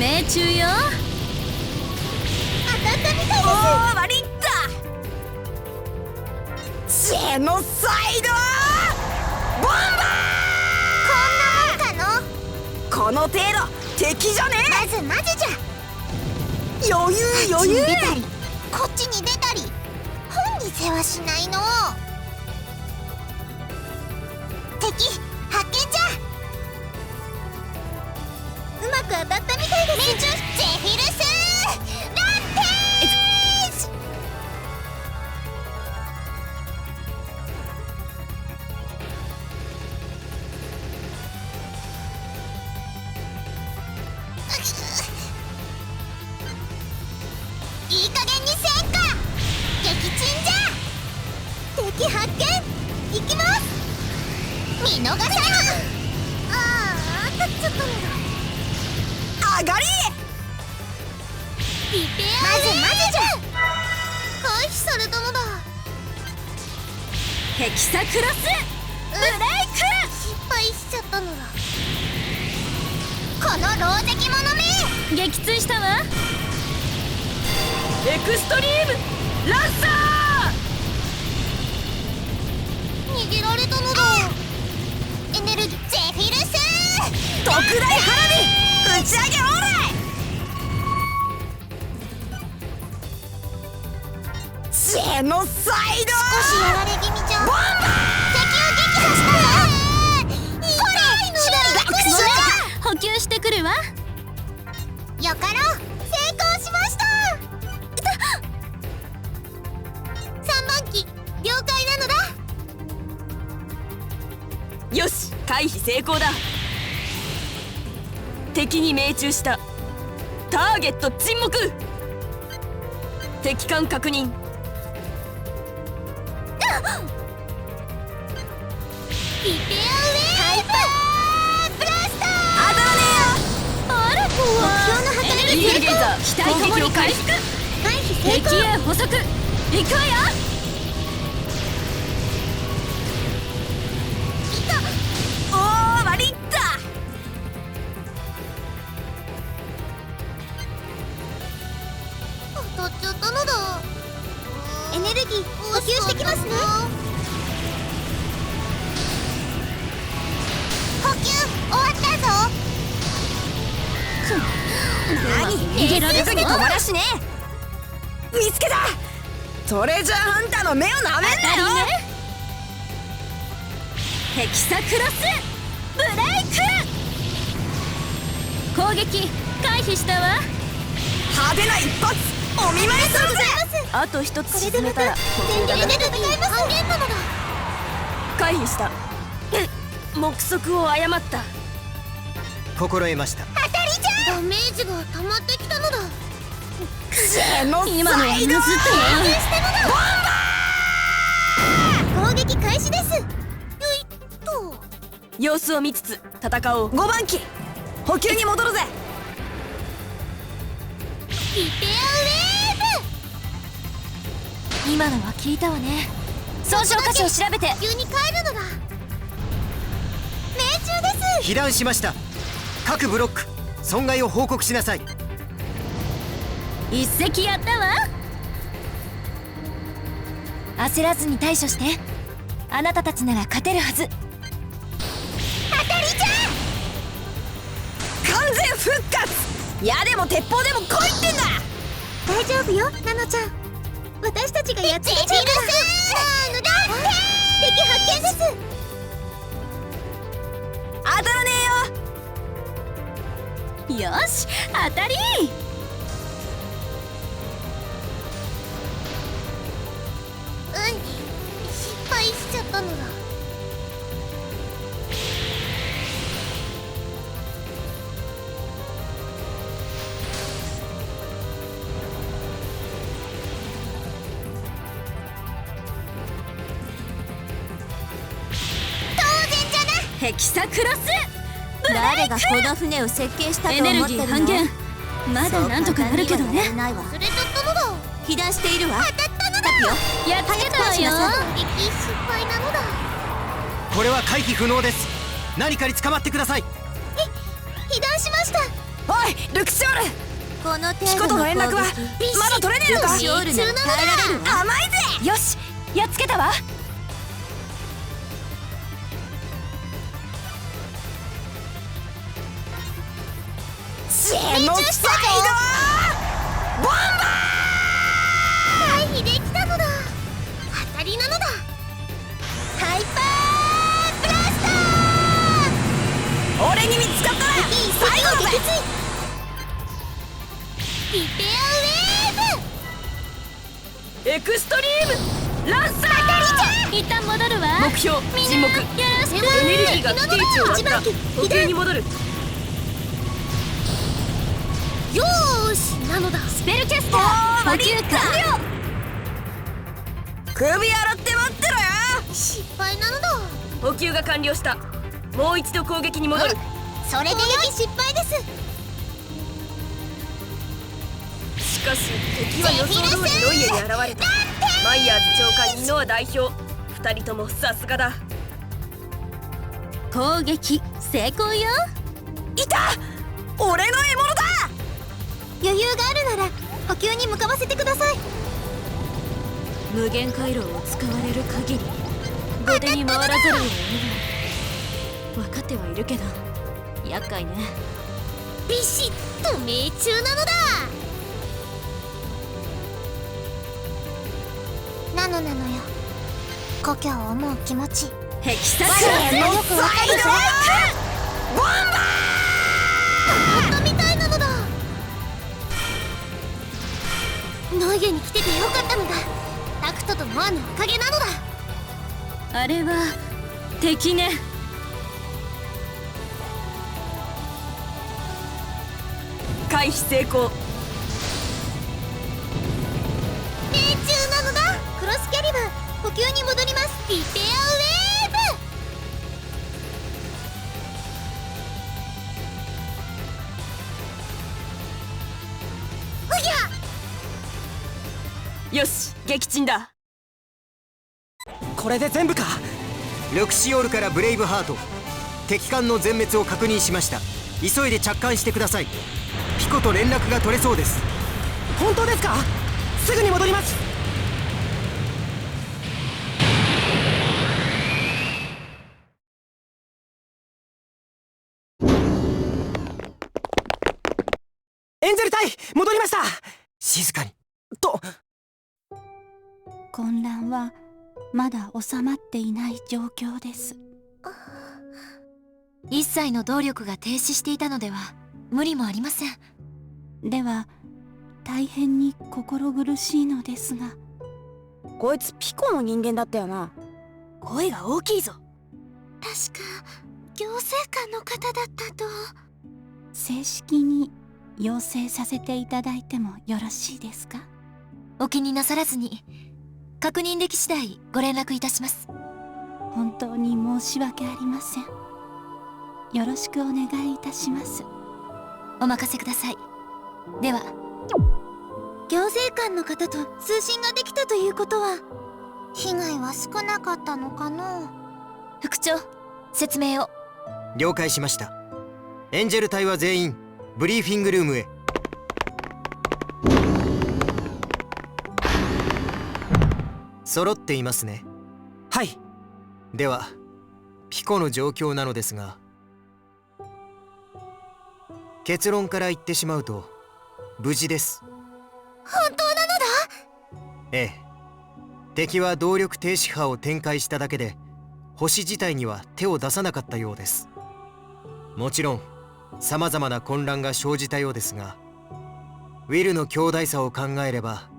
命中よ。当たったみたいです。おー、悪いった。ジェノサイドボンバー。こんなもんかの。この程度敵じゃねえ。まずじゃ。余裕出たりこっちに出たり本に世話しないの。敵発見じゃ。うまく当たったみたいです。命中ゼフィルスランページ。いい加減にせんか。撃沈じゃ。敵発見。いきます。見逃さない。当たっちゃったのだ。上がり。リペアまずじゃ。回避されたのだ。ヘキサクロスブレイク。失敗しちゃったのだ。この老石者め。撃墜したわ。エクストリームランサー。逃げられたのだ。エネルギーゼフィルス特大花火打ち上げオーライ。ジェノサイド。少しやられ気味じゃ。ボンバー。敵を撃破したわ。これ補給してくるわ。よかろう。成功しました。3番機了解なのだ。よし、回避成功だ。敵に命中した。ターゲット沈黙。敵艦確認。リペアウェーブブラスター。当たらねえよ。あら、目標の働きイーグルゲイザー機体攻撃を回復。回避成功。敵へ捕捉。行くわよ。おー、悪いった。当たっちゃったのだ。エネルギー補給してきますね。補給終わったぞ。逃げられずに止まらしね。見つけた。トレジャーハンターの目をなめんなよ。ヘキサクロスブレイク。攻撃回避したわ。派手な一発お見舞いするぜ。あと一つ沈めたら全力で戦います。半減なのだ。回避した。目測を誤った。心得ました。当たりじゃ。ダメージが溜まってきたのだ。ジェノサイド。今のはむずったな。攻撃開始です。よいっと。様子を見つつ戦おう。5番機補給に戻るぜ。リペアウェーブ。今のは聞いたわね。損傷箇所を調べて。急に帰るのだ。命中です。被弾しました。各ブロック損害を報告しなさい。一石やったわ。焦らずに対処して。あなたたちなら勝てるはず。当たりじゃ。完全復活。矢でも鉄砲でも来いってんだ。大丈夫よナノちゃん。私たちがやっつけちゃうから。敵発見です。当たらねえよ。よし当たり。失敗しちゃったのだ。ヘキサクロスブレイク。誰がこの船を設計したとエネル思ってるの。ギー半減。まだなんとかなるけどね。忘れちゃったのだ。被弾しているわ。当たったのだ。タピオやっつけたわよ。攻撃失敗なのだ。これは回避不能です。何かに捕まってください。被弾しました。おいルクシオール、この程ピコ度のとの連絡は攻撃まだ取れねえのか。シオールなら耐えられるわ。甘いぜ。よし、やっつけたわ。ジェノサイドボンバ回避できたのだ。当たりなのだ。ハイパーブラスター。ー、俺に見つかったら最後だぜ。リペアウェーブ。エクストリームランサー。一旦戻るわ。目標沈黙。よろしく。エネルギーが規定値を割った。補給に戻る。よーしなのだ。スペルキャスター補給完了。首洗って待ってろよ。失敗なのだ。補給が完了した。もう一度攻撃に戻る。それで失敗です。しかし敵は予想通りノイエに現れた。マイヤーズ長官ニノア代表、2人ともさすがだ。攻撃成功よ。いた、俺の獲物だ。余裕があるなら補給に向かわせてください。無限回廊を使われる限り後手に回らざるを得ない。分かってはいるけど厄介ね。ビシッと命中なのだ。なのよ故郷を思う気持ち。ヘキサ我らよくわかるぞ。ボンバ本当みたいなのだ。ノイエに来ててよかったのだ。タクトとノアのおかげなのだ。あれは敵ね。回避成功。命中なのだ。クロスキャリバー補給に戻ります。リペアウェーブ。うぎゃ。よし、撃沈だ。これで全部か。ルクシオールからブレイブハート、敵艦の全滅を確認しました。急いで着艦してください。ピコと連絡が取れそうです。本当ですか。すぐに戻ります。エンゼル隊戻りました。静かにと。混乱はまだ収まっていない状況です。一切の動力が停止していたのでは無理もありません。では大変に心苦しいのですが。こいつピコの人間だったよな。声が大きいぞ。確か行政官の方だったと。正式に要請させていただいてもよろしいですか。お気になさらずに、確認でき次第ご連絡いたします。本当に申し訳ありません。よろしくお願いいたします。お任せください。では。行政官の方と通信ができたということは、被害は少なかったのかの。副長、説明を。了解しました。エンジェル隊は全員ブリーフィングルームへ。揃っていますね。はい。ではピコの状況なのですが、結論から言ってしまうと無事です。本当なのだ。ええ、敵は動力停止波を展開しただけで星自体には手を出さなかったようです。もちろんさまざまな混乱が生じたようですが、ウィルの強大さを考えれば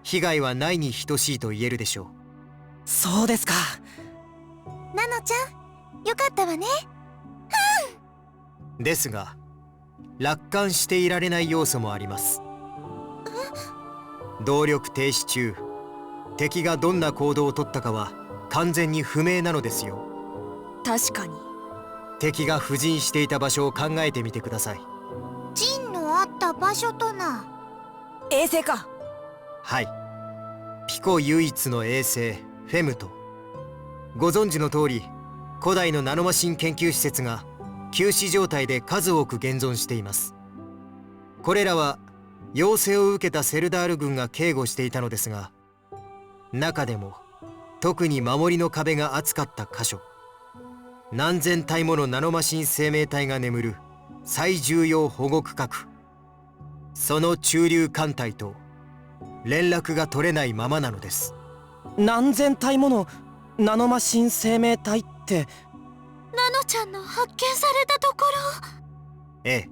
被害はないに等しいと言えるでしょう。そうですか。ナノちゃん、よかったわね。ですが楽観していられない要素もあります。動力停止中、敵がどんな行動をとったかは完全に不明なのですよ。確かに。敵が布陣していた場所を考えてみてください。陣のあった場所とな。衛星か。はい、ピコ唯一の衛星フェムト。ご存知の通り古代のナノマシン研究施設が休止状態で数多く現存しています。これらは要請を受けたセルダール軍が警護していたのですが、中でも特に守りの壁が厚かった箇所、何千体ものナノマシン生命体が眠る最重要保護区画、その駐留艦隊と連絡が取れないままなのです。何千体ものナノマシン生命体って、ナノちゃんの発見されたところ。ええ、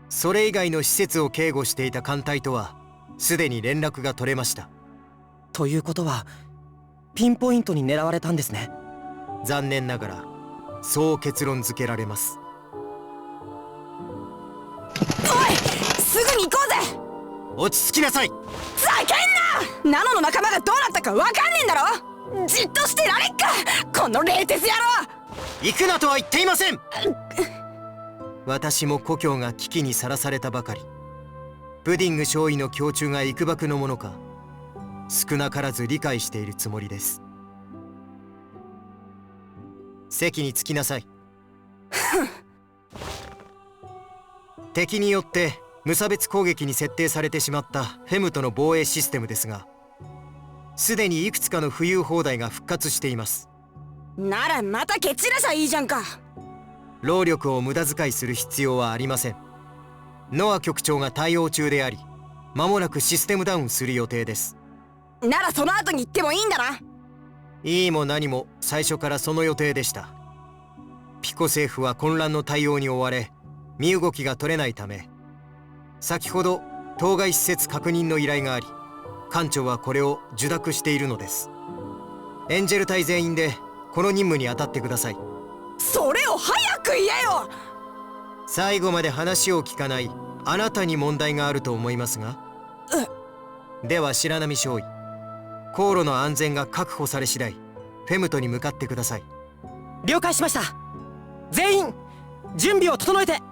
それ以外の施設を警護していた艦隊とはすでに連絡が取れました。ということはピンポイントに狙われたんですね。残念ながらそう結論付けられます。おい、すぐに行こうぜ。落ち着きなさい。ざけんな。ナノの仲間がどうなったか分かんねえんだろ。じっとしてられっか、この冷徹野郎。行くなとは言っていません。私も故郷が危機にさらされたばかり。プディング少尉の胸中が幾ばくのものか、少なからず理解しているつもりです。席に着きなさい。敵によって無差別攻撃に設定されてしまったフェムとの防衛システムですが、すでにいくつかの浮遊砲台が復活しています。ならまた蹴散らしゃいいじゃんか。労力を無駄遣いする必要はありません。ノア局長が対応中であり、間もなくシステムダウンする予定です。ならその後に行ってもいいんだな。いいも何も最初からその予定でした。ピコ政府は混乱の対応に追われ、身動きが取れないため、先ほど当該施設確認の依頼があり、艦長はこれを受諾しているのです。エンジェル隊全員でこの任務に当たってください。それを早く言えよ。最後まで話を聞かないあなたに問題があると思いますが。では白波少尉、航路の安全が確保され次第フェムトに向かってください。了解しました。全員準備を整えて。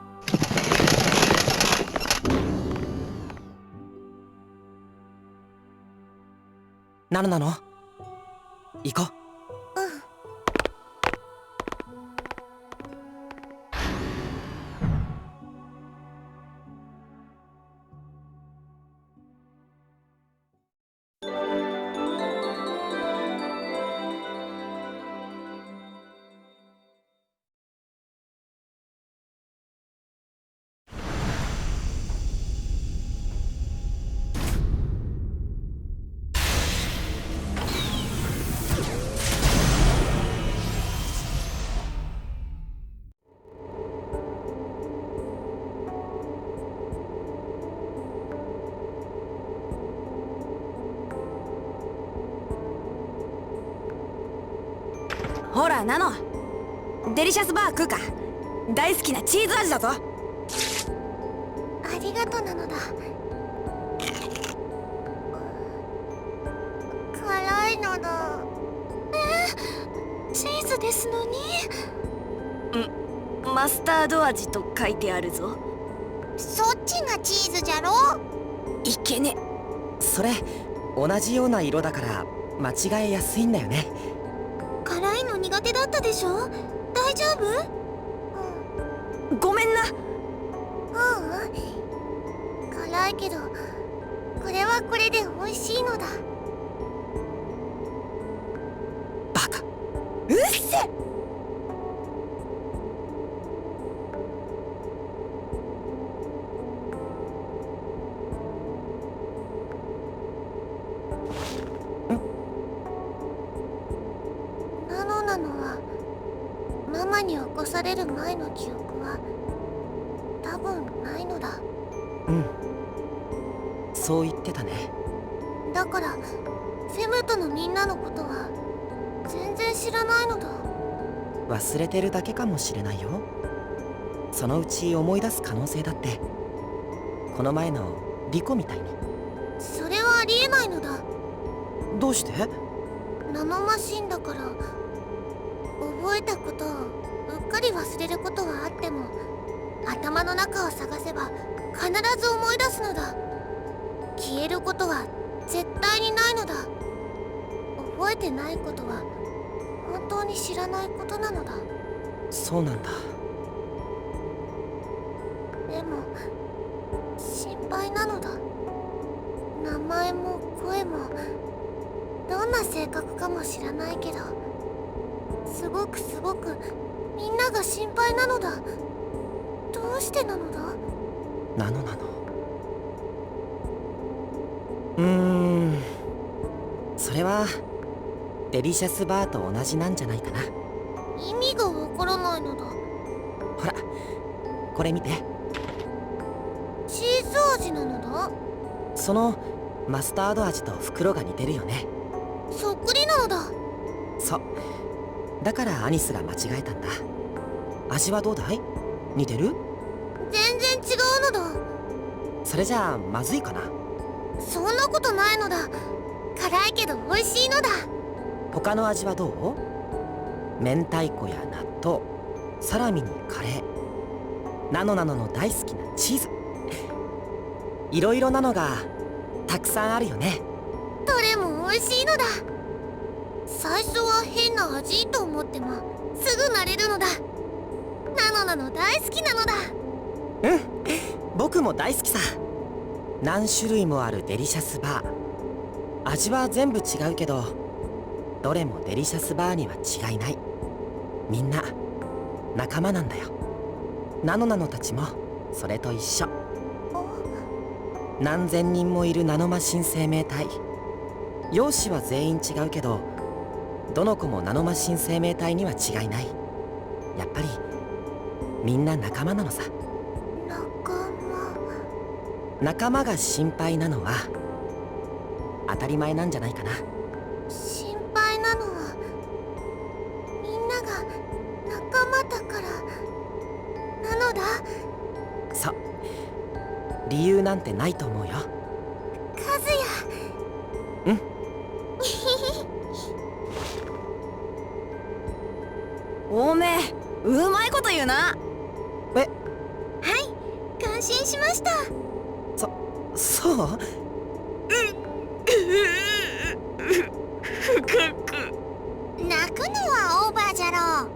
なの行こう。ほらナノ、デリシャスバー食うか。大好きなチーズ味だぞ。ありがとうなのだ。辛いのだ。チーズですのに。マスタード味と書いてあるぞ。そっちがチーズじゃろ。いけね。それ同じような色だから間違えやすいんだよね。辛いの苦手だったでしょ。大丈夫？ごめんな。辛いけどこれはこれで美味しいのだ。バカ。うっせ。なのはママに起こされる前の記憶は多分ないのだ。そう言ってたね。だからフェムトのみんなのことは全然知らないのだ。忘れてるだけかもしれないよ。そのうち思い出す可能性だって。この前のリコみたいに。それはありえないのだ。どうして？ナノマシンだから、覚えたことをうっかり忘れることはあっても、頭の中を探せば必ず思い出すのだ。消えることは絶対にないのだ。覚えてないことは本当に知らないことなのだ。そうなんだ。でも輩なのだ。名前も声もどんな性格かも知らないけど、すごくみんなが心配なのだ。どうしてなのだ？なの。それはデリシャスバーと同じなんじゃないかな。意味がわからないのだ。ほら、これ見て。チーズ味なのだ。そのマスタード味と袋が似てるよね。そっくりなのだ。そう、だからアニスが間違えたんだ。味はどうだい？似てる？全然違うのだ。それじゃあまずいかな。そんなことないのだ。辛いけど美味しいのだ。他の味はどう？明太子や納豆、サラミにカレー、ナノの大好きなチーズ、いろいろなのがたくさんあるよね。どれも美味しいのだ。最初は変な味と思ってもすぐ慣れるのだ。ナノ大好きなのだ。うん、僕も大好きさ。何種類もあるデリシャスバー、味は全部違うけどどれもデリシャスバーには違いない。みんな仲間なんだよ。ナノたちもそれと一緒。何千人もいるナノマシン生命体、容姿は全員違うけどどの子もナノマシン生命体には違いない。やっぱりみんな仲間なのさ。仲間が心配なのは当たり前なんじゃないかな。心配なのはみんなが仲間だからなのだ。そう、理由なんてないと思うよ。和也。うんおめえうまいこと言うな。はい、感心しました。そう？泣くのはオーバーじゃろ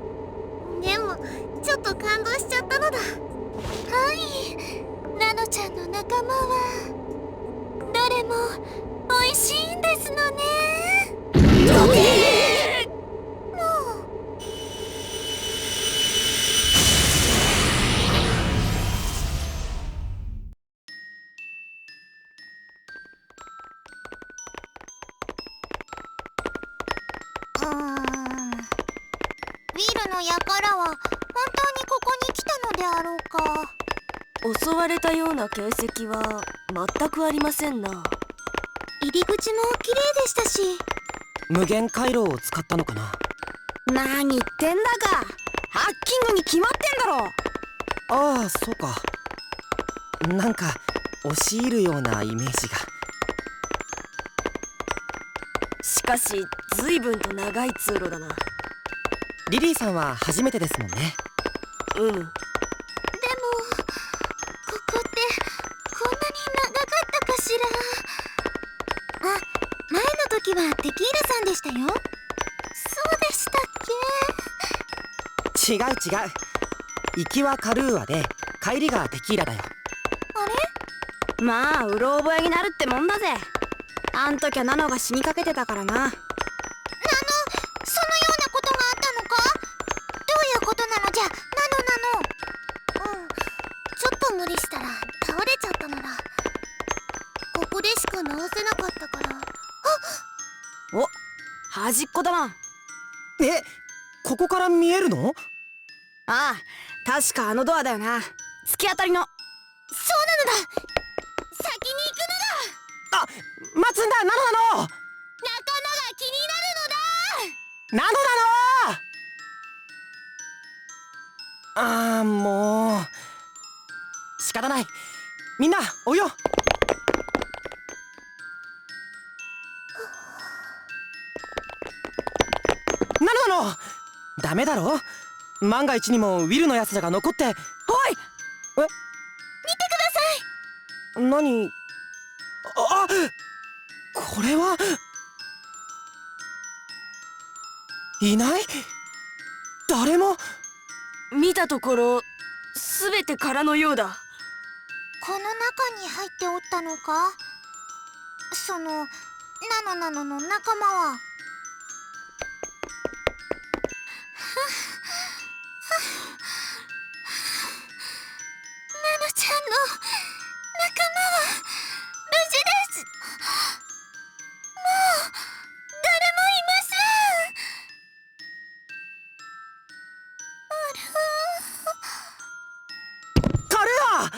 う。でもちょっと感動しちゃったのだ。はい、ナノちゃんの仲間はどれも美味しいんですのね。どけー！もうウィルの輩は本当にここに来たのであろうか。襲われたような形跡は全くありませんな。入り口も綺麗でしたし。無限回路を使ったのかな。何言ってんだか。ハッキングに決まってんだろ。ああ、そうか。なんか押し入るようなイメージが。しかし随分と長い通路だな。リリーさんは初めてですもんね。うん。でもここってこんなに長かったかしら。あ、前の時はテキーラさんでしたよ。そうでしたっ違う。行きはカルーアで帰りがテキーラだよ。け？あれ？まあうろ覚えになるってもんだぜ。あん時はナノが死にかけてたからな。そのようなことがあったのか？どういうことなのじゃ、ナノ。ちょっと無理したら倒れちゃったのだ。ここでしか直せなかったから。お、端っこだな。え、ここから見えるの？ああ、確かあのドアだよな。突き当たりの。そうなのだ。先に行くのだ。あ、待つんだ、ナノ。仲間が気になるのだ。ああ、もう仕方ない。みんな追いよう。ナノダメだろ。万が一にもウィルのやつらが残って。おい、見てください。何？あ、これはいない？誰も？見たところ全て空のようだ。この中に入っておったのか？そのナノの仲間は。ナノちゃんの仲間は無事です。もう誰もいません。カルア！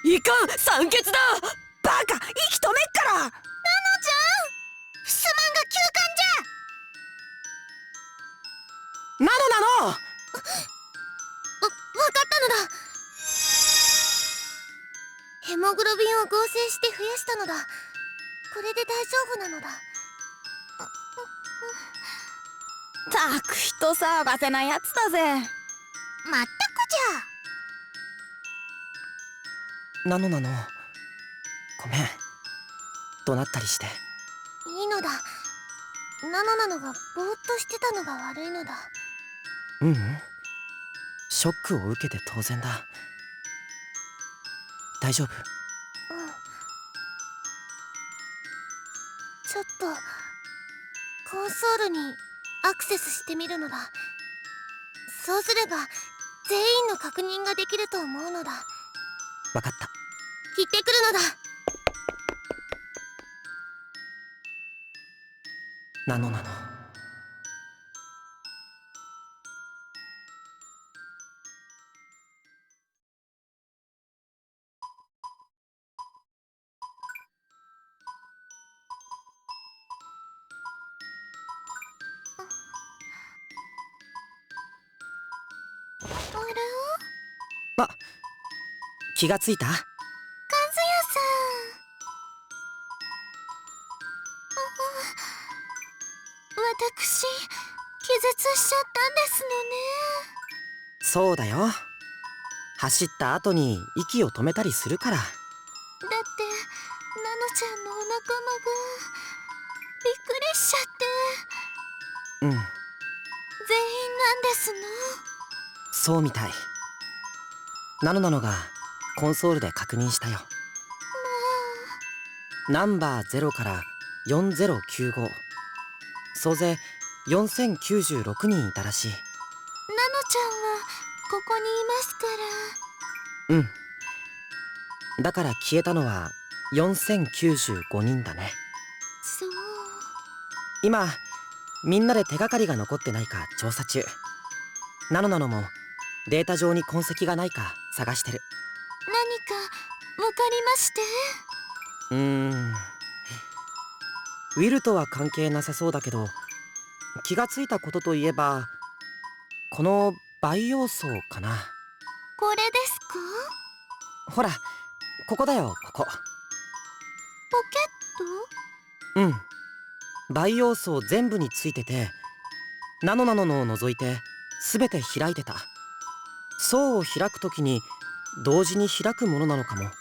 いかん、酸欠だ。バカ、息止めっから。ナノちゃん、すまんが休館じゃ。ナノわかったのだ。ヘモグロビンを合成して増やしたのだ。これで大丈夫なのだ。たく人騒がせなやつだぜ。まったくじゃ。ナノごめん。怒鳴ったりして。いいのだ。ナノがぼーっとしてたのが悪いのだ。ううん、ショックを受けて当然だ。大丈夫？ちょっとコンソールにアクセスしてみるのだ。そうすれば全員の確認ができると思うのだ。わかった。行ってくるのだ。ナノあ、気がついた？和也さん。私、気絶しちゃったんですのね。そうだよ。走った後に息を止めたりするから。だってナノちゃんのお仲間がびっくりしちゃって。うん、全員なんですの？そうみたい。ナノがコンソールで確認したよ。ナンバー0から4095、総勢4096人いたらしい。ナノちゃんはここにいますかうら。ん、だから消えたのは4095人だね。そう。今みんなで手がかりが残ってないか調査中。ナノもデータ上に痕跡がないか探してる。何かわかりまして？ウィルとは関係なさそうだけど、気がついたことといえばこの培養層かな。これですか？ほら、ここだよ、ここ。ポケット？うん、培養層全部についてて、ナノのを除いて全て開いてた。層を開くときに同時に開くものなのかも。何が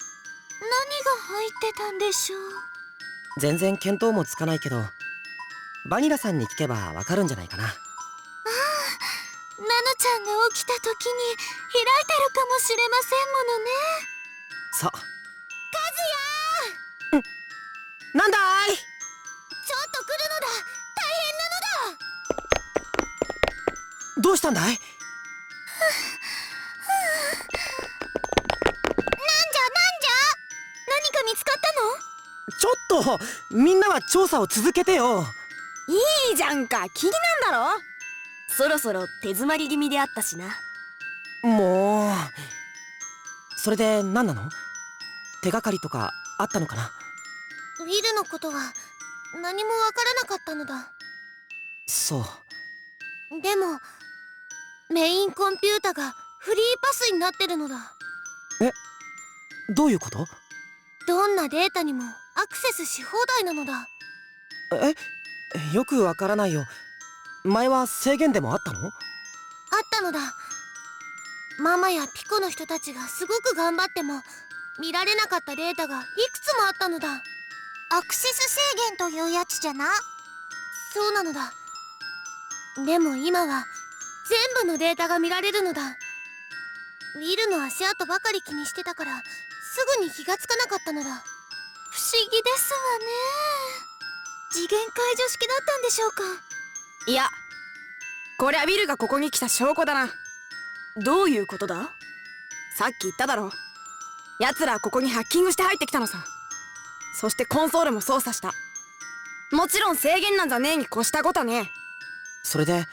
入ってたんでしょう？全然見当もつかないけど、バニラさんに聞けばわかるんじゃないかな。ナノちゃんが起きた時に開いてるかもしれませんものね。そう。和也！なんだい？ちょっと来るのだ。大変なのだ。どうしたんだい？何か見つかったの？ちょっとみんなは調査を続けてよ。いいじゃんか、気になんだろ。そろそろ手詰まり気味であったしな。もう、それで何なの？手がかりとかあったのかな？ウィルのことは何もわからなかったのだ。そう。でもメインコンピュータがフリーパスになってるのだ。どういうこと？どんなデータにもアクセスし放題なのだ。よくわからないよ。前は制限でもあったの？あったのだ。ママやピコの人たちがすごく頑張っても見られなかったデータがいくつもあったのだ。アクセス制限というやつじゃな。そうなのだ。でも今は全部のデータが見られるのだ。ウィルの足跡ばかり気にしてたからすぐに気がつかなかったのだ。不思議ですわね。次元解除式だったんでしょうか。いや、こりゃビルがここに来た証拠だな。どういうことだ？さっき言っただろ。奴らはここにハッキングして入ってきたのさ。そしてコンソールも操作した。もちろん制限なんざねえに越したことはねえ。それで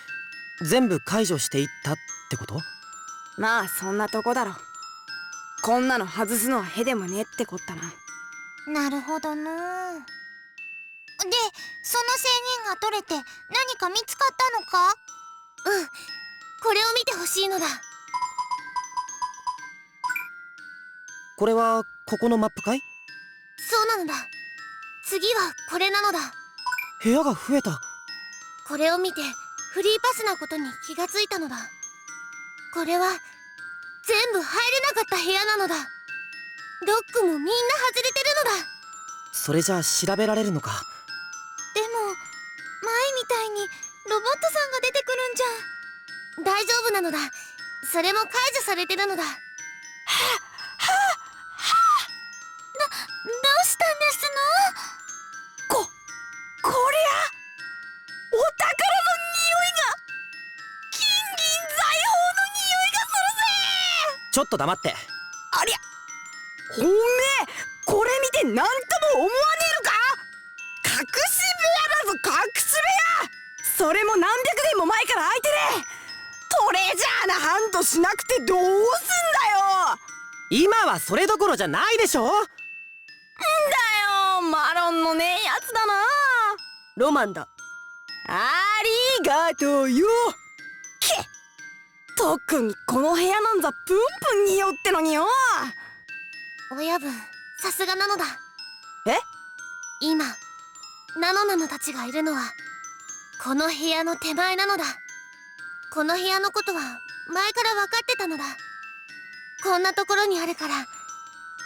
全部解除していったってこと？まあそんなとこだろ。こんなの外すのはへでもねえってこったな。なるほどな。で、その制限が取れて何か見つかったのか？うん、これを見てほしいのだ。これはここのマップかい？そうなのだ。次はこれなのだ。部屋が増えた。これを見てフリーパスなことに気がついたのだ。これは全部入れなかった部屋なのだ。ロックもみんな外れてるのだ。それじゃあ調べられるのか。でも前みたいにロボットさんが出てくるんじゃ。大丈夫なのだ。それも解除されてるのだ。どうしたんですの？こりゃお宝の匂いが、金銀財宝の匂いがするぜ。ちょっと黙って。ありゃ、おめえこれ見てなんとも思わねえのか？隠し部屋だぞ、隠し部屋。それも何百年も前から開いてねえ。トレジャーなハントしなくてどうすんだよ。今はそれどころじゃないでしょ。んだよ、マロンのねえやつだな。ロマンだ。ありがとうよ。けっ、特にこの部屋なんざプンプン匂ってのによ。親分、さすがなのだ。え？今ナノたちがいるのはこの部屋の手前なのだ。この部屋のことは前から分かってたのだ。こんなところにあるから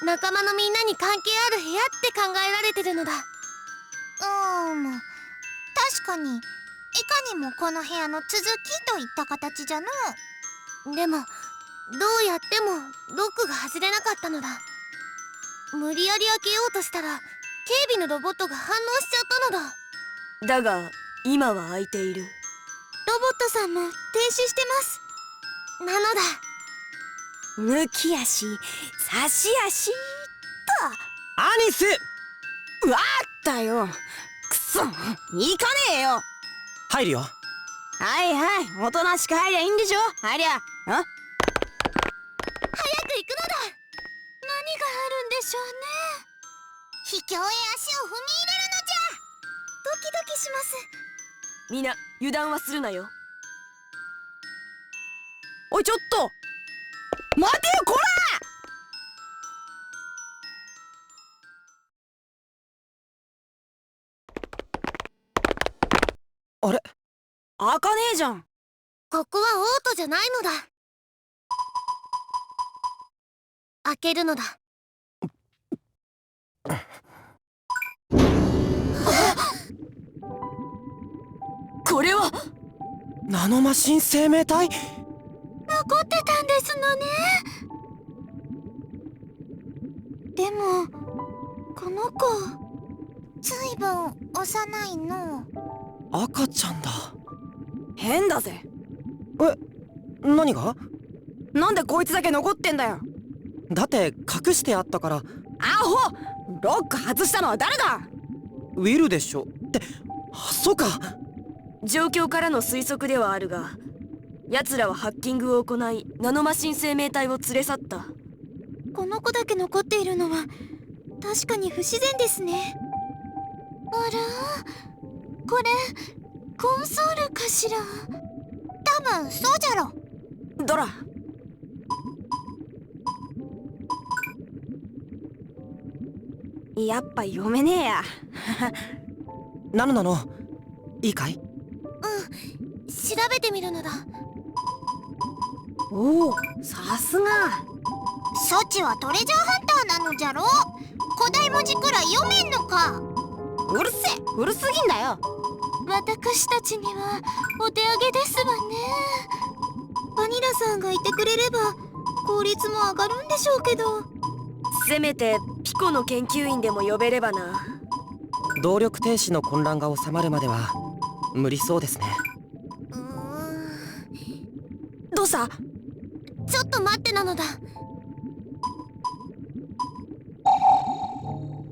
仲間のみんなに関係ある部屋って考えられてるのだ。確かにいかにもこの部屋の続きといった形じゃの。でもどうやってもロックが外れなかったのだ。無理やり開けようとしたら警備のロボットが反応しちゃったのだ。だが今は開いている。ロボットさんも停止してます。なのだ。抜き足差し足っアニス。と。わったよ。くそ、行かねえよ。入るよ。はいはい、おとなしく入りゃいいんでしょ。入りゃ。早く行くのだ。何があるんでしょうね。秘境へ足を踏み入れるのじゃ。ドキドキします。みんな油断はするなよ。おいちょっと待てよ、こら。あれ、開かねえじゃん。ここはオートじゃないのだ。開けるのだ。これはナノマシン生命体。残ってたんですのね。でもこの子ずいぶん幼いの。赤ちゃんだ。変だぜ。何が？なんでこいつだけ残ってんだよ。だって隠してあったから。アホ、ロック外したのは誰だ？ウィルでしょ。ってそうか。状況からの推測ではあるが、奴らはハッキングを行いナノマシン生命体を連れ去った。この子だけ残っているのは確かに不自然ですね。あら、これコンソールかしら。多分そうじゃろ。ドラ、やっぱ読めねえや。なのいいかい？調べてみるのだ。おお、さすが。そちはトレジャーハンターなのじゃろ。古代文字くらい読めんのか。うるせえ、うるすぎんだよ。私たちにはお手上げですわね。バニラさんがいてくれれば効率も上がるんでしょうけど。せめてピコの研究員でも呼べればな。動力停止の混乱が収まるまでは無理そうですね。どうした？ちょっと待ってなのだ。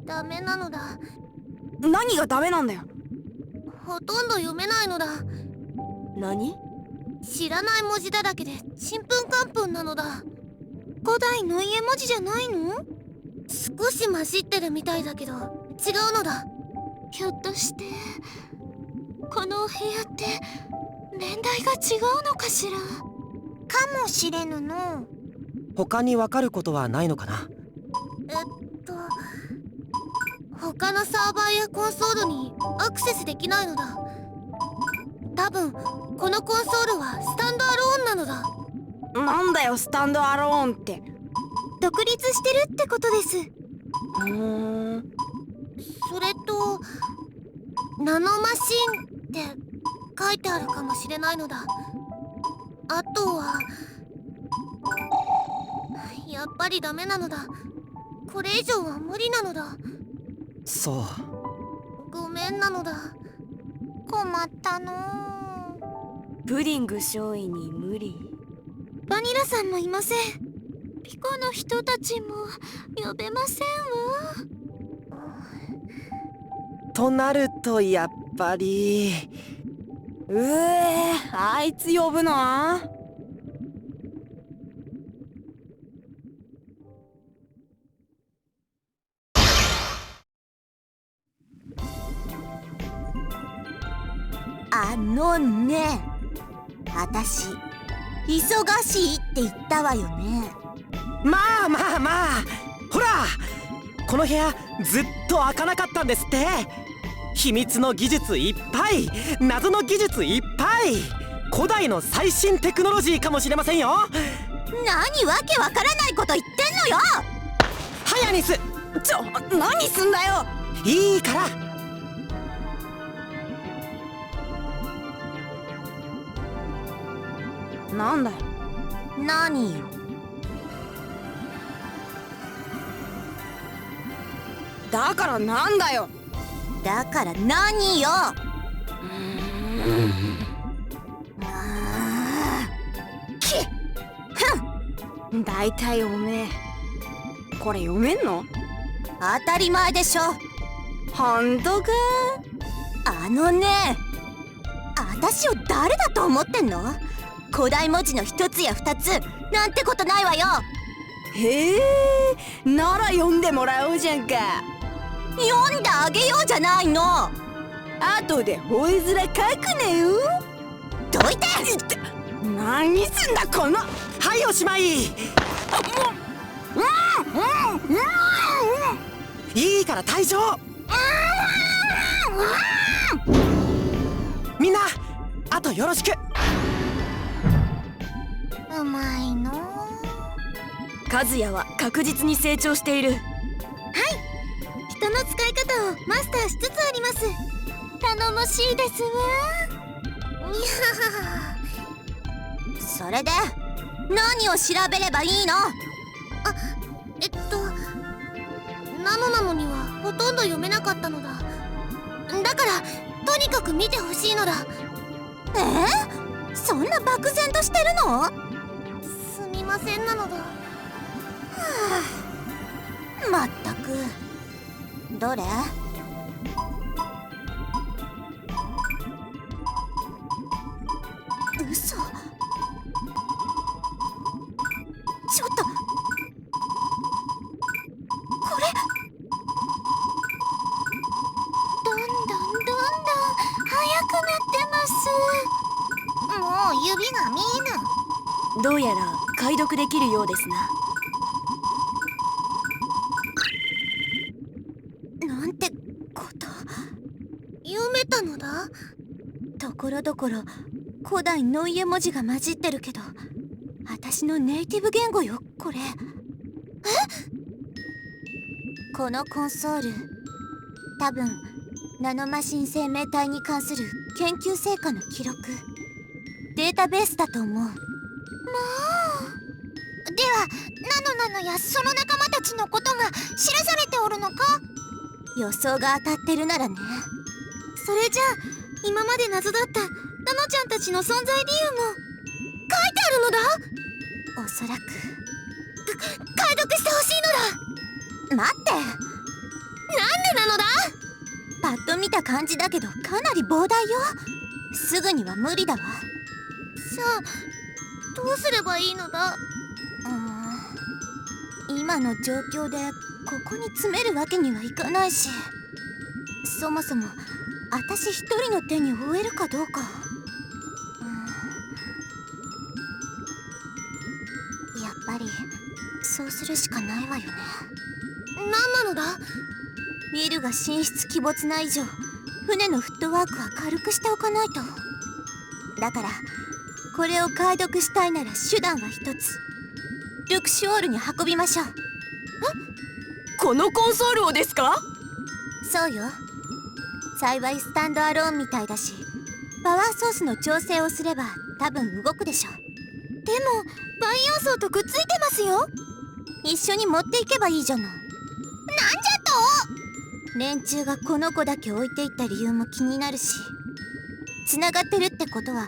ダメなのだ。何がダメなんだよ。ほとんど読めないのだ。何？知らない文字だらけでちんぷんかんぷんなのだ。古代の家文字じゃないの？少し混じってるみたいだけど違うのだ。ひょっとしてこのお部屋って年代が違うのかしら。かもしれぬの。他にわかることはないのかな。他のサーバーやコンソールにアクセスできないのだ。多分このコンソールはスタンドアローンなのだ。なんだよスタンドアローンって。独立してるってことです。それとナノマシンって書いてあるかもしれないのだ。あとはやっぱりダメなのだ。これ以上は無理なのだ。そう。ごめんなのだ。困ったの。プディング少尉に無理。バニラさんもいません。ピコの人たちも呼べませんわ。となるとやっぱりあいつ呼ぶの？ね、あたし忙しいって言ったわよね。まあほらこの部屋ずっと開かなかったんですって。秘密の技術いっぱい、謎の技術いっぱい、古代の最新テクノロジーかもしれませんよ。何わけわからないこと言ってんのよ。ハヤニス、何すんだよ。いいから。なんだよ。何よ。だからなんだよ。だから何よ。だいたいおめえこれ読めんの？当たり前でしょ。ほんとか？あのね、私を誰だと思ってんの？古代文字の一つや二つなんてことないわよ。へえ、なら読んでもらおうじゃんか。読んであげようじゃないの。後でほいづら書くねよ。どいて。何すんだこの。はいおしまい。いいから退場。みんなあとよろしく。うまいの。和也は確実に成長している。はい、人の使い方をマスターしつつあります。頼もしいですわ。それで何を調べればいいの？ナノなのにはほとんど読めなかったのだ。だからとにかく見てほしいのだ。そんな漠然としてるの？すみませんなのだ。まったく。どれ？嘘。ちょっとこれどんどん速くなってます。もう指が見えぬ。どうやら解読できるようですな。なんてこと。読めたのだ。ところどころ古代ノイエ文字が混じってるけど、私のネイティブ言語よこれ。このコンソール、多分ナノマシン生命体に関する研究成果の記録、データベースだと思う。まあではナノやその仲間様たちのことが記されておるのか？予想が当たってるならね。それじゃあ今まで謎だったナノちゃんたちの存在理由も書いてあるのだ。おそらく解読してほしいのだ。待って、なんでなのだ。パッと見た感じだけどかなり膨大よ。すぐには無理だわ。さあどうすればいいのだ。今の状況でここに詰めるわけにはいかないし、そもそも私一人の手に負えるかどうか。やっぱりそうするしかないわよね。何なのだ。ウィルが神出鬼没な以上、船のフットワークは軽くしておかないと。だからこれを解読したいなら手段は一つ。ルクシオールに運びましょう。このコンソールをですか？そうよ。幸いスタンドアローンみたいだし、パワーソースの調整をすれば多分動くでしょ。でも培養層とくっついてますよ。一緒に持っていけばいいじゃない。なんじゃと。連中がこの子だけ置いていった理由も気になるし、繋がってるってことは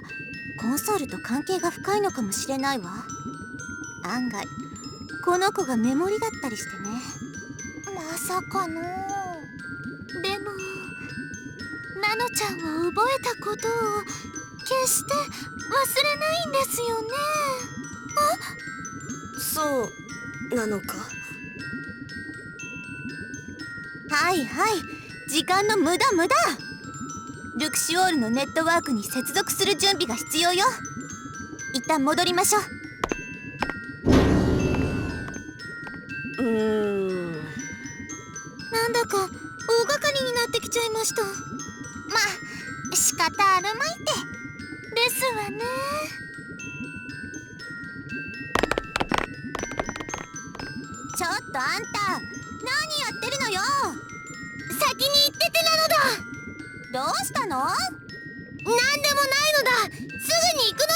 コンソールと関係が深いのかもしれないわ。案外この子がメモリだったりしてね。まさかの。でもナノちゃんは覚えたことを決して忘れないんですよね。そうなのか。はいはい、時間の無駄。ルクシオールのネットワークに接続する準備が必要よ。一旦戻りましょう。なんだか大掛かりになってきちゃいました。まあ仕方あるまいて。ですわね。ちょっとあんた何やってるのよ。先に行っててなのだ。どうしたの？なんでもないのだ。すぐに行くの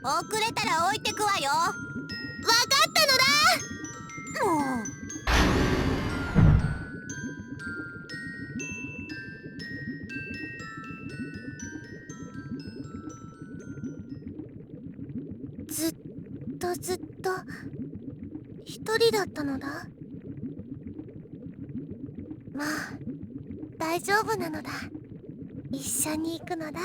だ。遅れたら置いてくわよ。わかったのだ。もう。ずっと一人だったのだ。まあ大丈夫なのだ。一緒に行くのだ。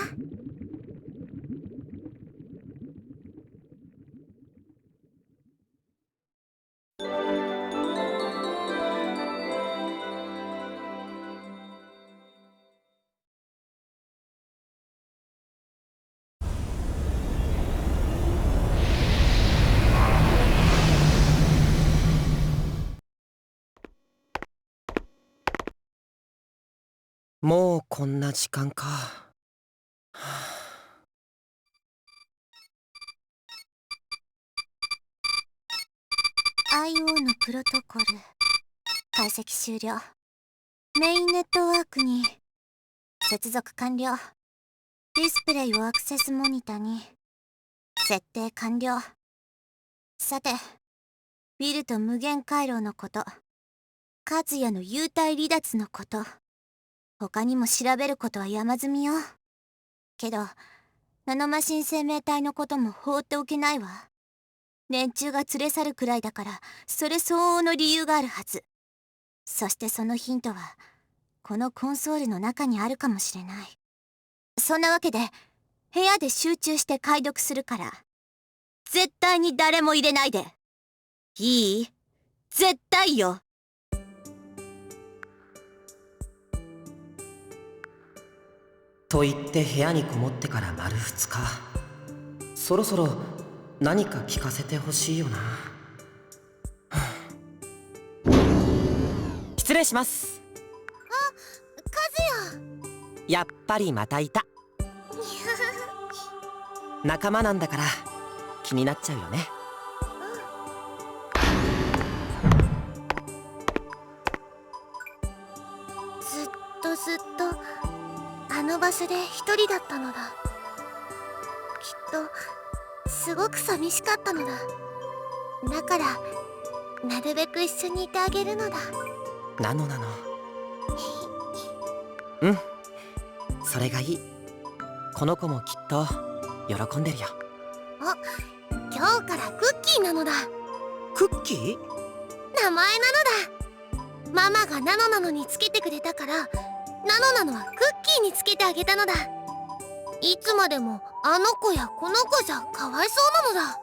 もうこんな時間か。IO のプロトコル解析終了。メインネットワークに接続完了。ディスプレイをアクセスモニタに設定完了。さて、ウィルと無限回廊のこと、和也の幽体離脱のこと、他にも調べることは山積みよ。けどナノマシン生命体のことも放っておけないわ。連中が連れ去るくらいだから、それ相応の理由があるはず。そしてそのヒントはこのコンソールの中にあるかもしれない。そんなわけで部屋で集中して解読するから、絶対に誰も入れないでいい？絶対よ。と言って部屋にこもってから丸2日。そろそろ何か聞かせてほしいよな。失礼します。和也。やっぱりまたいた。仲間なんだから気になっちゃうよね。ずっとあの場所で一人だったのだ。きっとすごく寂しかったのだ。だからなるべく一緒にいてあげるのだ。なのうん、それがいい。この子もきっと喜んでるよ。あ、今日からクッキーなのだ。クッキー？名前なのだ。ママがナノナノにつけてくれたから、ナノナノはクッキーにつけてあげたのだ。いつまでもあの子やこの子じゃかわいそうなのだ。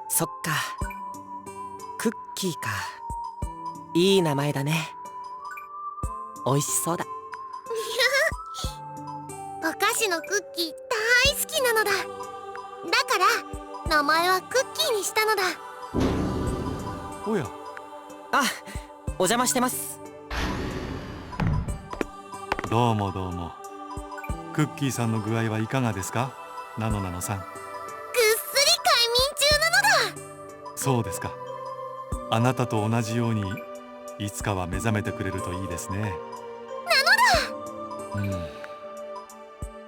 そっか、クッキーか。いい名前だね。おいしそうだ。お菓子のクッキー大好きなのだ。だから名前はクッキーにしたのだ。おや。あ、お邪魔してます。どうもどうも。クッキーさんの具合はいかがですか、ナノナノさん。ぐっすり快眠中なのだ。そうですか。あなたと同じようにいつかは目覚めてくれるといいですね。なのだ。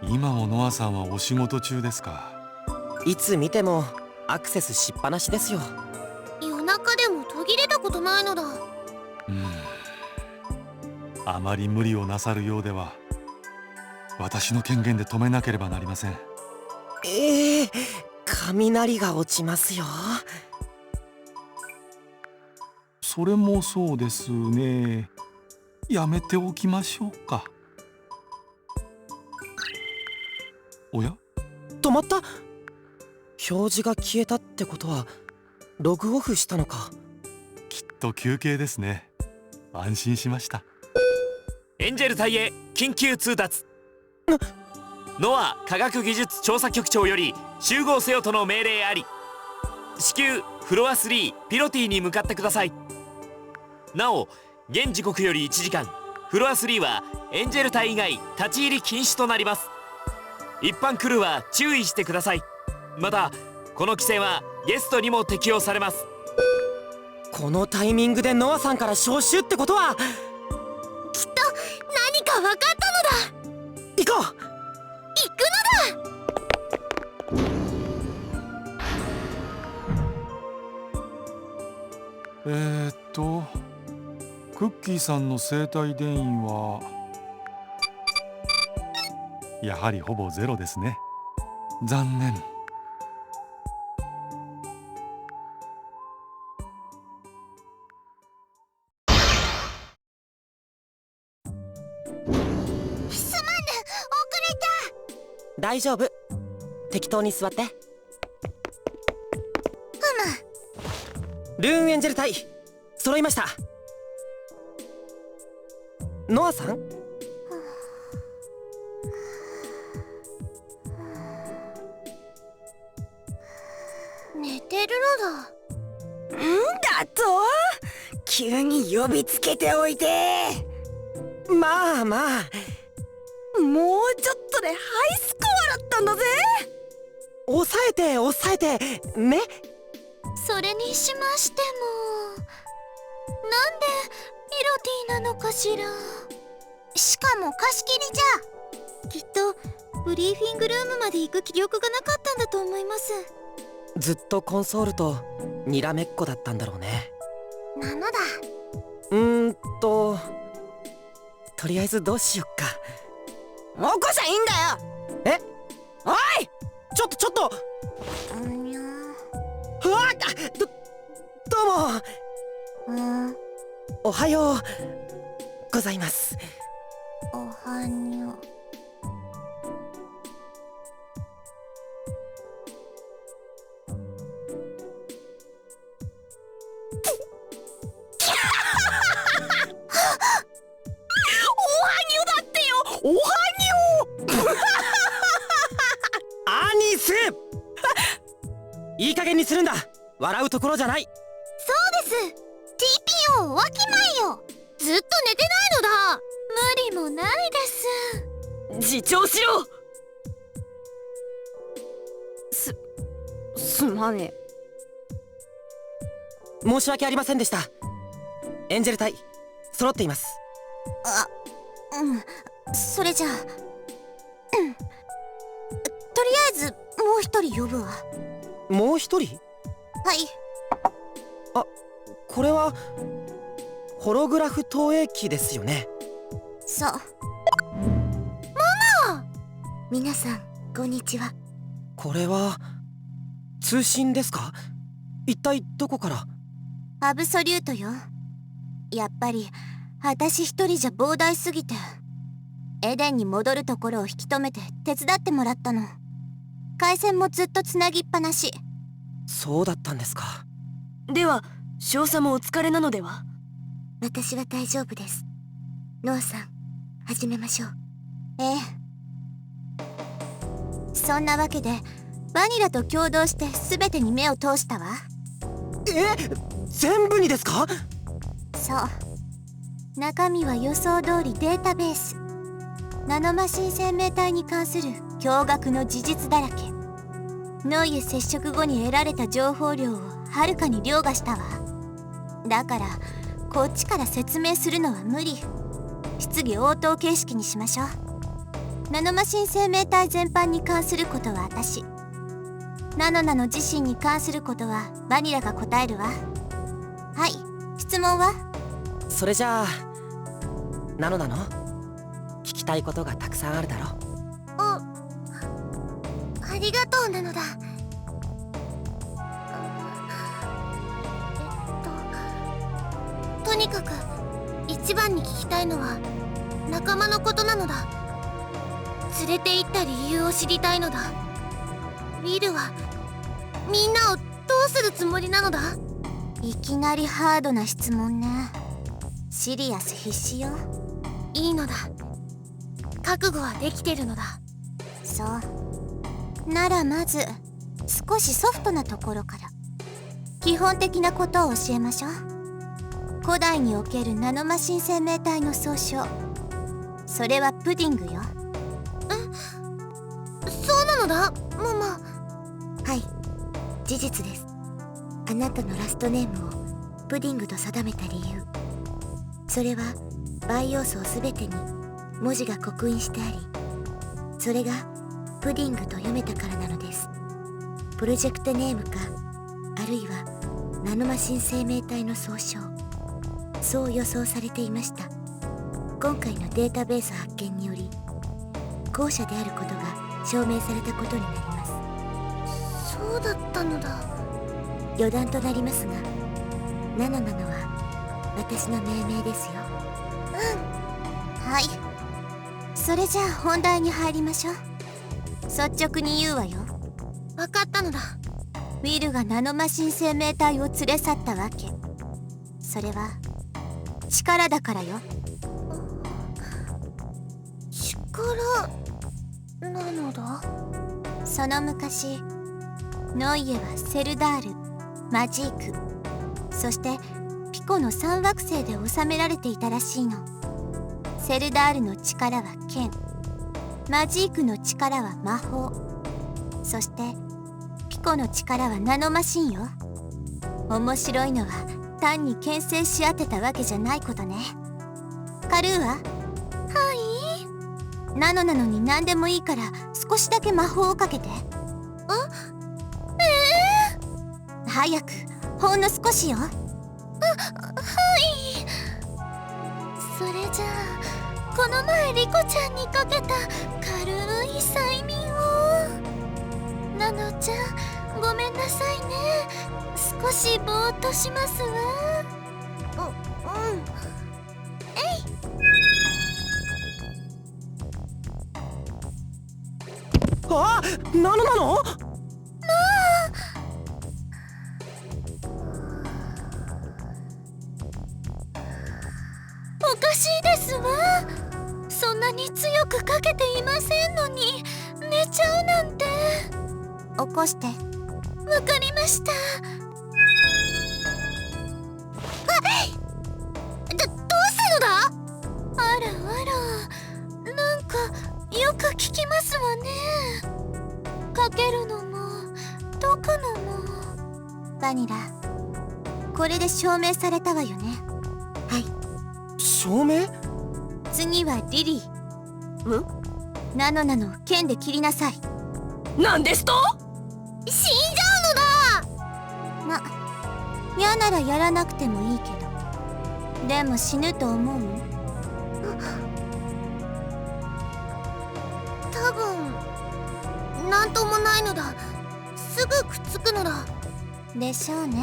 今もノアさんはお仕事中ですか。いつ見てもアクセスしっぱなしですよ。夜中でも途切れたことないのだ。あまり無理をなさるようでは私の権限で止めなければなりません。雷が落ちますよ。それもそうですね。やめておきましょうか。おや？止まった。表示が消えたってことはログオフしたのか。きっと休憩ですね。安心しました。エンジェル隊へ緊急通達。ノア科学技術調査局長より集合せよとの命令あり。至急フロア3ピロティに向かってください。なお現時刻より1時間フロア3はエンジェル隊以外立ち入り禁止となります。一般クルーは注意してください。またこの規制はゲストにも適用されます。このタイミングでノアさんから招集ってことは、きっと何か分かったのだ。行こう。行くのだ。クッキーさんの生体電位はやはりほぼゼロですね。残念。すまぬ、遅れた。大丈夫。適当に座って。ルーンエンジェル隊揃いました。ノアさん？寝てるのだ。だと？急に呼びつけておいて。まあまあ、もうちょっとでハイスコアだったんだぜ。抑えてね。それにしましても、なんでピロティなのかしら。しかも貸し切りじゃ。きっとブリーフィングルームまで行く気力がなかったんだと思います。ずっとコンソールとにらめっこだったんだろうね。なのだ。とりあえずどうしよっか。起こしゃいいんだよ。おい、ちょっとうわっ、どうも。おはようございます。おはにょ。おはにょアニスいい加減にするんだ。笑うところじゃない。そうです。 TPO おわきまいよ。ずっと寝てないのだ。無理もないです。自重しろ。すまねえ。申し訳ありませんでした。エンジェル隊揃っています。それじゃあ、とりあえずもう一人呼ぶわ。もう一人？はい。これはホログラフ投影機ですよね。そう。皆さんこんにちは。これは通信ですか？一体どこから？アブソリュートよ。やっぱり私一人じゃ膨大すぎてエデンに戻るところを引き止めて手伝ってもらったの。回線もずっとつなぎっぱなし。そうだったんですか。では少佐もお疲れなのでは？私は大丈夫です。ノアさん始めましょう。ええ。そんなわけでバニラと共同して全てに目を通したわ。全部にですか？そう。中身は予想通りデータベース。ナノマシン生命体に関する驚愕の事実だらけ。ノイエ接触後に得られた情報量をはるかに凌駕したわ。だからこっちから説明するのは無理。質疑応答形式にしましょう。ナノマシン生命体全般に関することは私、ナノ自身に関することはバニラが答えるわ。はい、質問は？それじゃあナノ聞きたいことがたくさんあるだろ。ありがとうナノだ。とにかく一番に聞きたいのは仲間のことなのだ。連れて行った理由を知りたいのだ。ウィルはみんなをどうするつもりなのだ？いきなりハードな質問ね。シリアス必至よ。いいのだ。覚悟はできてるのだ。そうならまず少しソフトなところから基本的なことを教えましょう。古代におけるナノマシン生命体の総称、それはプディングよ。そうなのだママ。はい、事実です。あなたのラストネームをプディングと定めた理由、それは培養素を全てに文字が刻印してあり、それがプディングと読めたからなのです。プロジェクトネームか、あるいはナノマシン生命体の総称、そう予想されていました。今回のデータベース発見により後者であることが証明されたことになります。そうだったのだ。余談となりますが、ナノは私の命名ですよ。はい。それじゃあ本題に入りましょう。率直に言うわよ。分かったのだ。ウィルがナノマシン生命体を連れ去ったわけ、それは力だからよ。力なのだ。その昔ノイエはセルダール、マジーク、そしてピコの3惑星で収められていたらしいの。セルダールの力は剣、マジークの力は魔法、そしてピコの力はナノマシンよ。面白いのは単に牽制し合ってたわけじゃないことね。カルーは？はい。ナノなのに何でもいいから少しだけ魔法をかけて。早く、ほんの少しよ。はい。それじゃあこの前リコちゃんにかけた軽い催眠を。ナノちゃんごめんなさいね。少しぼーっとしますわ。あ、ナノおかしいですわ。そんなに強くかけていませんのに寝ちゃうなんて。起こして。わかりました。どうしたのだ？あらあら、なんかよく聞きますわね。かけるのも解くのも。バニラ、これで証明されたわよね。はい。証明？次はリリー。ナノ剣で切りなさい。なんですと？死んじゃうのだ。嫌ならやらなくてもいいけど。でも死ぬと思う？多分なんともないのだ。すぐくっつくのだ。でしょうね。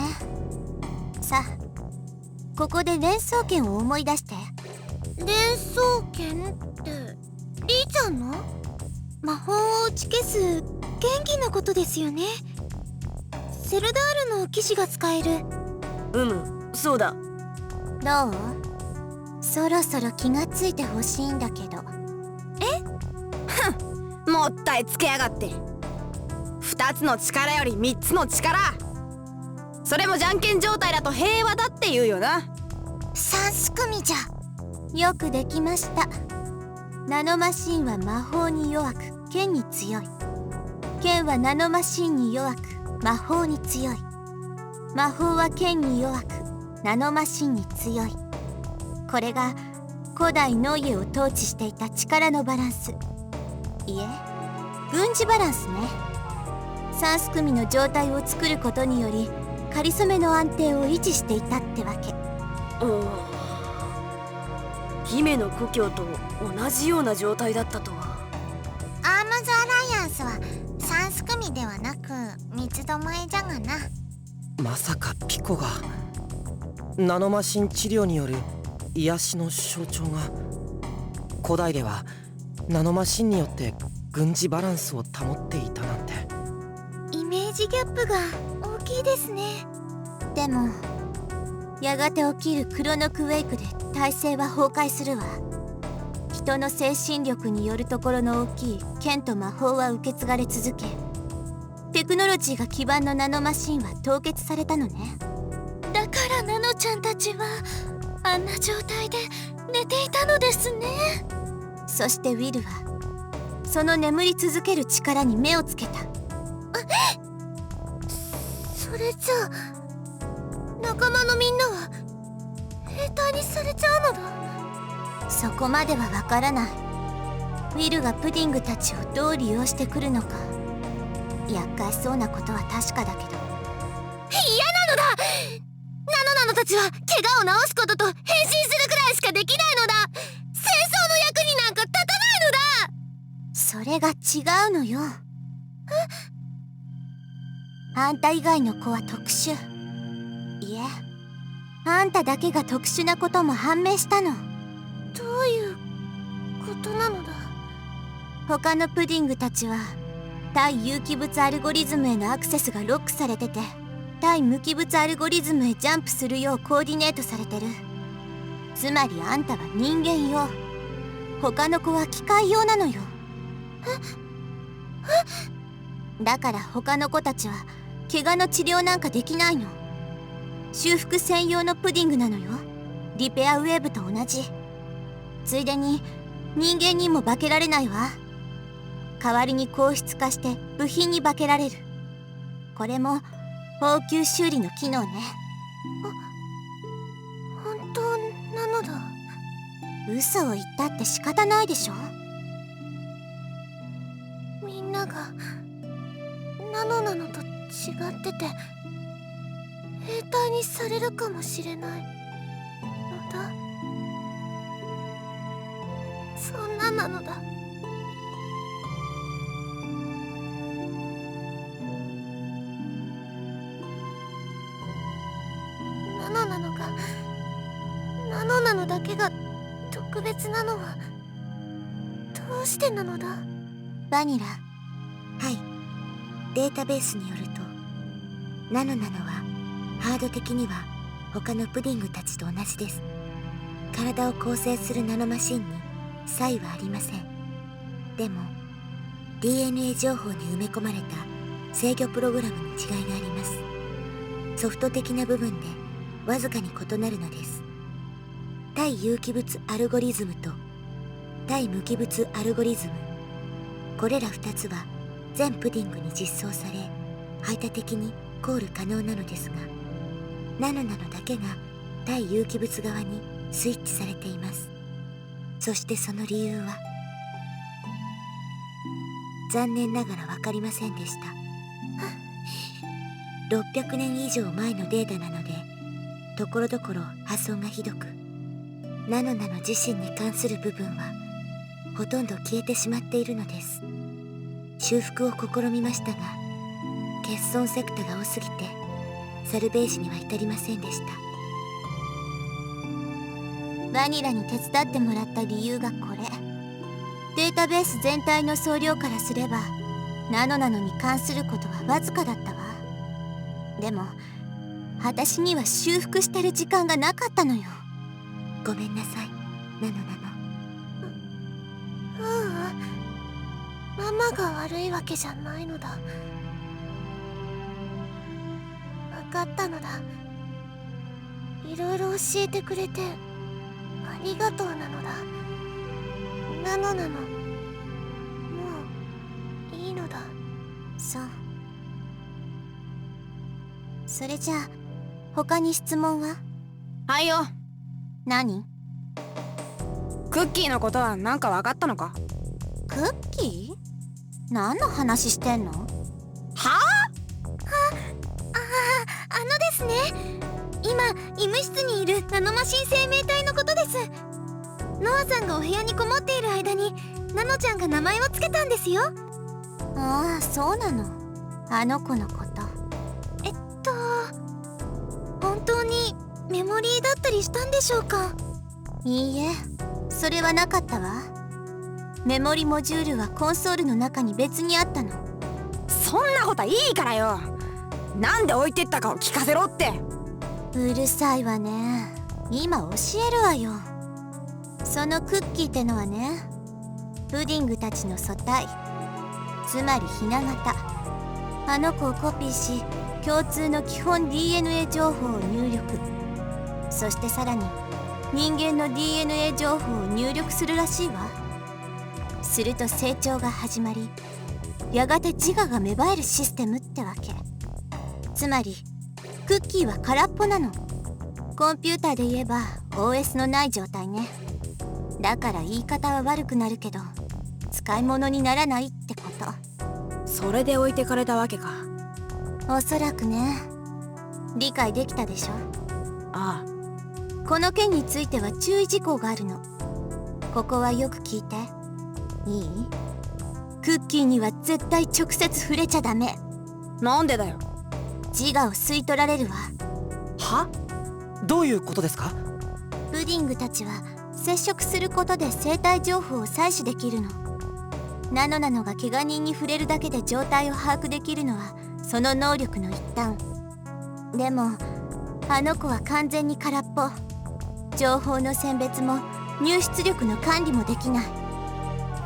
さあ、ここで連想剣を思い出して。連想剣ってリーちゃんの魔法を打ち消す元気なことですよね。セルダールの騎士が使える。そうだ。どう？そろそろ気がついてほしいんだけど。もったいつけやがって。2つの力より3つの力、それもじゃんけん状態だと平和だって言うよな。三すくみじゃ。よくできました。ナノマシンは魔法に弱く剣に強い。剣はナノマシンに弱く魔法に強い。魔法は剣に弱くナノマシンに強い。これが古代ノイエを統治していた力のバランス、いえ軍事バランスね。三すくみの状態を作ることによりかりそめの安定を維持していたってわけ。姫の故郷と同じような状態だったとは。アームズアライアンスは三すくみではなく三つどもえじゃがな。まさかピコがナノマシン治療による癒しの象徴が。古代ではナノマシンによって軍事バランスを保っていたなんて。イメージギャップが大きいですね。でもやがて起きるクロノクウェイクで体制は崩壊するわ。人の精神力によるところの大きい剣と魔法は受け継がれ続け、テクノロジーが基盤のナノマシンは凍結されたのね。だからナノちゃんたちはあんな状態で寝ていたのですね。そしてウィルはその眠り続ける力に目をつけた。それじゃあ仲間のみんなは兵隊にされちゃうのだ。そこまではわからない。ウィルがプディングたちをどう利用してくるのか。厄介そうなことは確かだけど。嫌なのだ。ナノたちは怪我を治すことと変身するくらいしかできないのだ。戦争の役になんか立たないのだ。それが違うのよ。あんた以外の子は特殊。いえ、あんただけが特殊なことも判明したの。どういうことなのだ。他のプディングたちは対有機物アルゴリズムへのアクセスがロックされてて、対無機物アルゴリズムへジャンプするようコーディネートされてる。つまりあんたは人間用、他の子は機械用なのよ。だから他の子たちは怪我の治療なんかできないの。修復専用のプディングなのよ。リペアウェーブと同じ。ついでに人間にも化けられないわ。代わりに硬質化して部品に化けられる。これも応急修理の機能ね。本当なのだ。嘘を言ったって仕方ないでしょ。みんながナノなのと違ってて兵隊にされるかもしれないのだ。そんななのだ。ナノなのがナノなのだけが特別なのはどうしてなのだ。バニラ。はい、データベースによるとナノなのはハード的には他のプディングたちと同じです。体を構成するナノマシンに差異はありません。でも DNA 情報に埋め込まれた制御プログラムに違いがあります。ソフト的な部分でわずかに異なるのです。対有機物アルゴリズムと対無機物アルゴリズム、これら2つは全プディングに実装され排他的にコール可能なのですが、ナノなのだけが対有機物側にスイッチされています。そしてその理由は残念ながら分かりませんでした。600年以上前のデータなので、ところどころ破損がひどく、ナノ自身に関する部分はほとんど消えてしまっているのです。修復を試みましたが、欠損セクタが多すぎてサルベージには至りませんでした。バニラに手伝ってもらった理由がこれ。データベース全体の総量からすればナノに関することはわずかだったわ。でも私には修復してる時間がなかったのよ。ごめんなさい、ナノ。ママが悪いわけじゃないのだ。分かったのだ。いろいろ教えてくれてありがとうなのだ。ナノもういいのだ。そう。それじゃあ他に質問は？はいよ。何？クッキーのことは何か分かったのか？クッキー？何の話してんの？はですね、今医務室にいるナノマシン生命体のことです。ノアさんがお部屋にこもっている間にナノちゃんが名前をつけたんですよ。ああ、そうなの。あの子のこと。本当にメモリーだったりしたんでしょうか？いいえ、それはなかったわ。メモリモジュールはコンソールの中に別にあったの。そんなこといいからよ。なんで置いてったかを聞かせろって。うるさいわね。今教えるわよ。そのクッキーってのはね、プディングたちの素体、つまりひな形。あの子をコピーし、共通の基本 DNA 情報を入力。そしてさらに人間の DNA 情報を入力するらしいわ。すると成長が始まり、やがて自我が芽生えるシステムってわけ。つまりクッキーは空っぽなの。コンピューターで言えば OS のない状態ね。だから言い方は悪くなるけど、使い物にならないってこと。それで置いてかれたわけか。おそらくね。理解できたでしょ？ああ。この件については注意事項があるの。ここはよく聞いていい？クッキーには絶対直接触れちゃダメ。なんでだよ？自我を吸い取られるわ。は？どういうことですか？プディングたちは接触することで生体情報を採取できるの。ナノが怪我人に触れるだけで状態を把握できるのはその能力の一端。でもあの子は完全に空っぽ。情報の選別も入出力の管理もできない。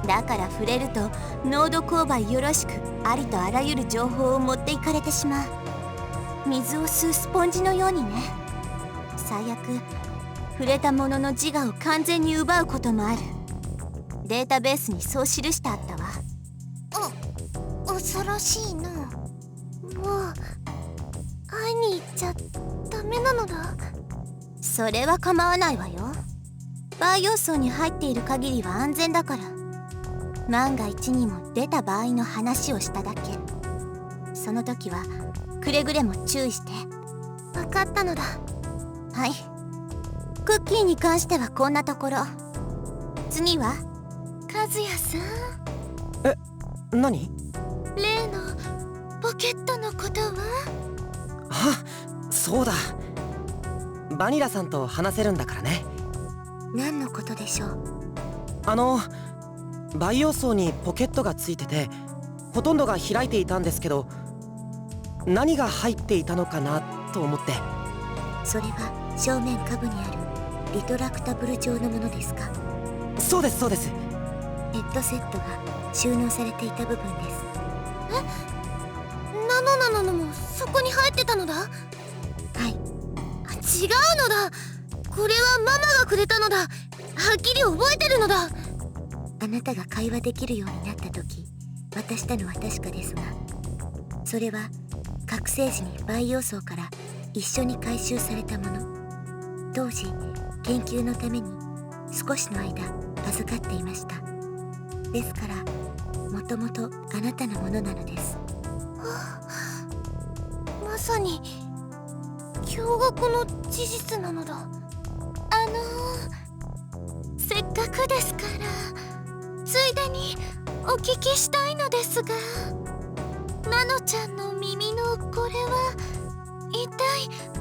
だから触れると濃度勾配よろしくありとあらゆる情報を持っていかれてしまう。水を吸うスポンジのようにね。最悪触れたものの自我を完全に奪うこともある。データベースにそう記してあったわ。恐ろしいな。もう会いに行っちゃダメなのだ。それは構わないわよ。培養層に入っている限りは安全だから。万が一にも出た場合の話をしただけ。その時はくれぐれも注意して。分かったのだ。はい。クッキーに関してはこんなところ。次は和也さん。何？例のポケットのことは？あ、そうだ。バニラさんと話せるんだからね。何のことでしょう？培養層にポケットがついてて、ほとんどが開いていたんですけど、何が入っていたのかなと思って。それは正面下部にあるリトラクタブル状のものですか？そうですそうです。ヘッドセットが収納されていた部分です。ナノもそこに入ってたのだ。はい。違うのだ。これはママがくれたのだ。はっきり覚えてるのだ。あなたが会話できるようになった時渡したのは確かですが、それは覚醒時に培養層から一緒に回収されたもの。当時研究のために少しの間預かっていました。ですからもともとあなたのものなのです。マまさに驚愕の事実なのだ。せっかくですからついでにお聞きしたいのですが、ナノちゃんの耳のこれは一体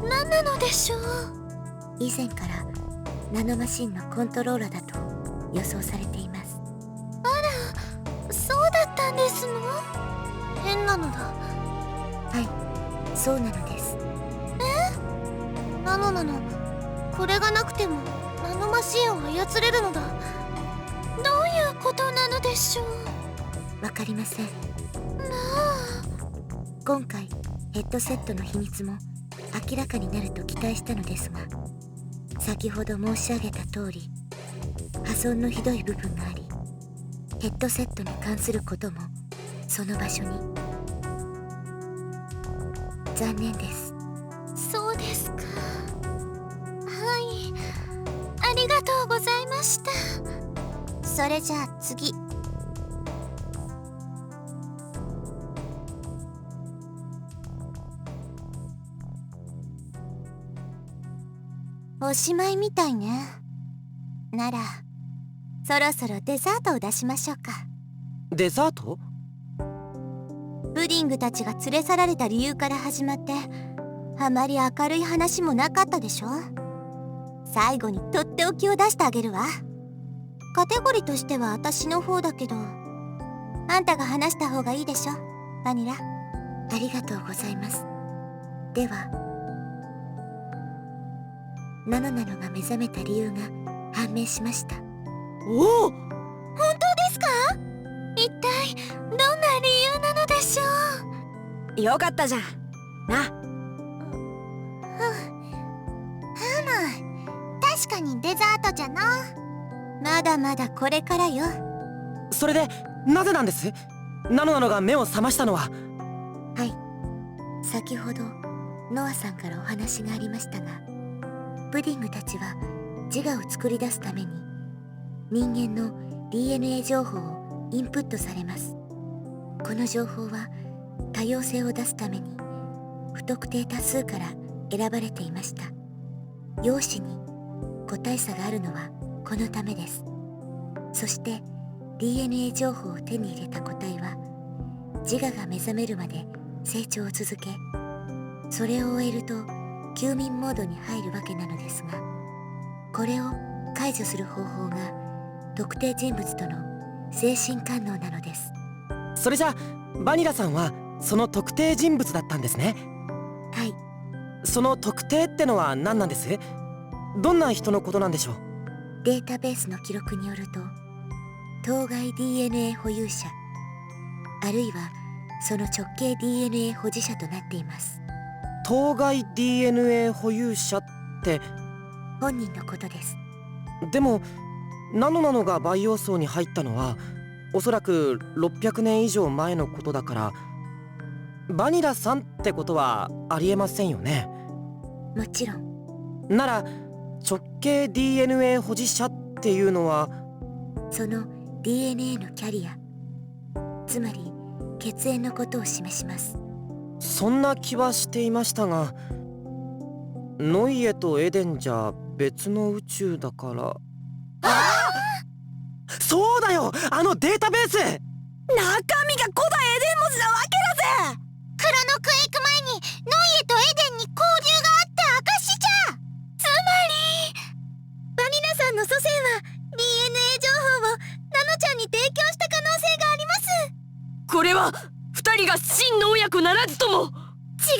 何なのでしょう。以前からナノマシンのコントローラーだと予想されています。あら、そうだったんですの。変なのだ。はい、そうなのです。ナノなの。これがなくてもナノマシンを操れるのだ。どういうことなのでしょう。わかりません。なあ、今回ヘッドセットの秘密も明らかになると期待したのですが、先ほど申し上げた通り破損のひどい部分があり、ヘッドセットに関することもその場所に。残念です。そうですか。はい、ありがとうございました。それじゃあ次。おしまいみたいね。ならそろそろデザートを出しましょうか。デザート？プディングたちが連れ去られた理由から始まってあまり明るい話もなかったでしょ。最後にとっておきを出してあげるわ。カテゴリーとしては私の方だけど、あんたが話した方がいいでしょ、バニラ。ありがとうございます。では、ナノナノが目覚めた理由が判明しました。おお、本当ですか？一体どんな理由なのでしょう。よかったじゃんな。確かにデザートじゃな。まだまだこれからよ。それでなぜなんです？ナノナノが目を覚ましたのは。はい、先ほどノアさんからお話がありましたが、プディングたちは自我を作り出すために人間の DNA 情報をインプットされます。この情報は多様性を出すために不特定多数から選ばれていました。容姿に個体差があるのはこのためです。そして DNA 情報を手に入れた個体は自我が目覚めるまで成長を続け、それを終えると休眠モードに入るわけなのですが、これを解除する方法が特定人物との精神感応なのです。それじゃバニラさんはその特定人物だったんですね。はい。その特定ってのは何なんです？どんな人のことなんでしょう？データベースの記録によると、当該 DNA 保有者あるいはその直系 DNA 保持者となっています。当該 DNA 保有者って本人のことです。でもナノナノが培養層に入ったのはおそらく600年以上前のことだから、バニラさんってことはありえませんよね。もちろん。なら直系 DNA 保持者っていうのはその DNA のキャリア、つまり血縁のことを示します。そんな気はしていましたが、ノイエとエデンじゃ別の宇宙だから。そうだよ、あのデータベース。中身が古代エデン文字なわけだぜ。クロノクエイク前にノイエとエデンに交流があった証じゃ。つまりバニラさんの祖先は DNA 情報をナノちゃんに提供した可能性があります。これは二人が真の親子ならずとも血がつながってる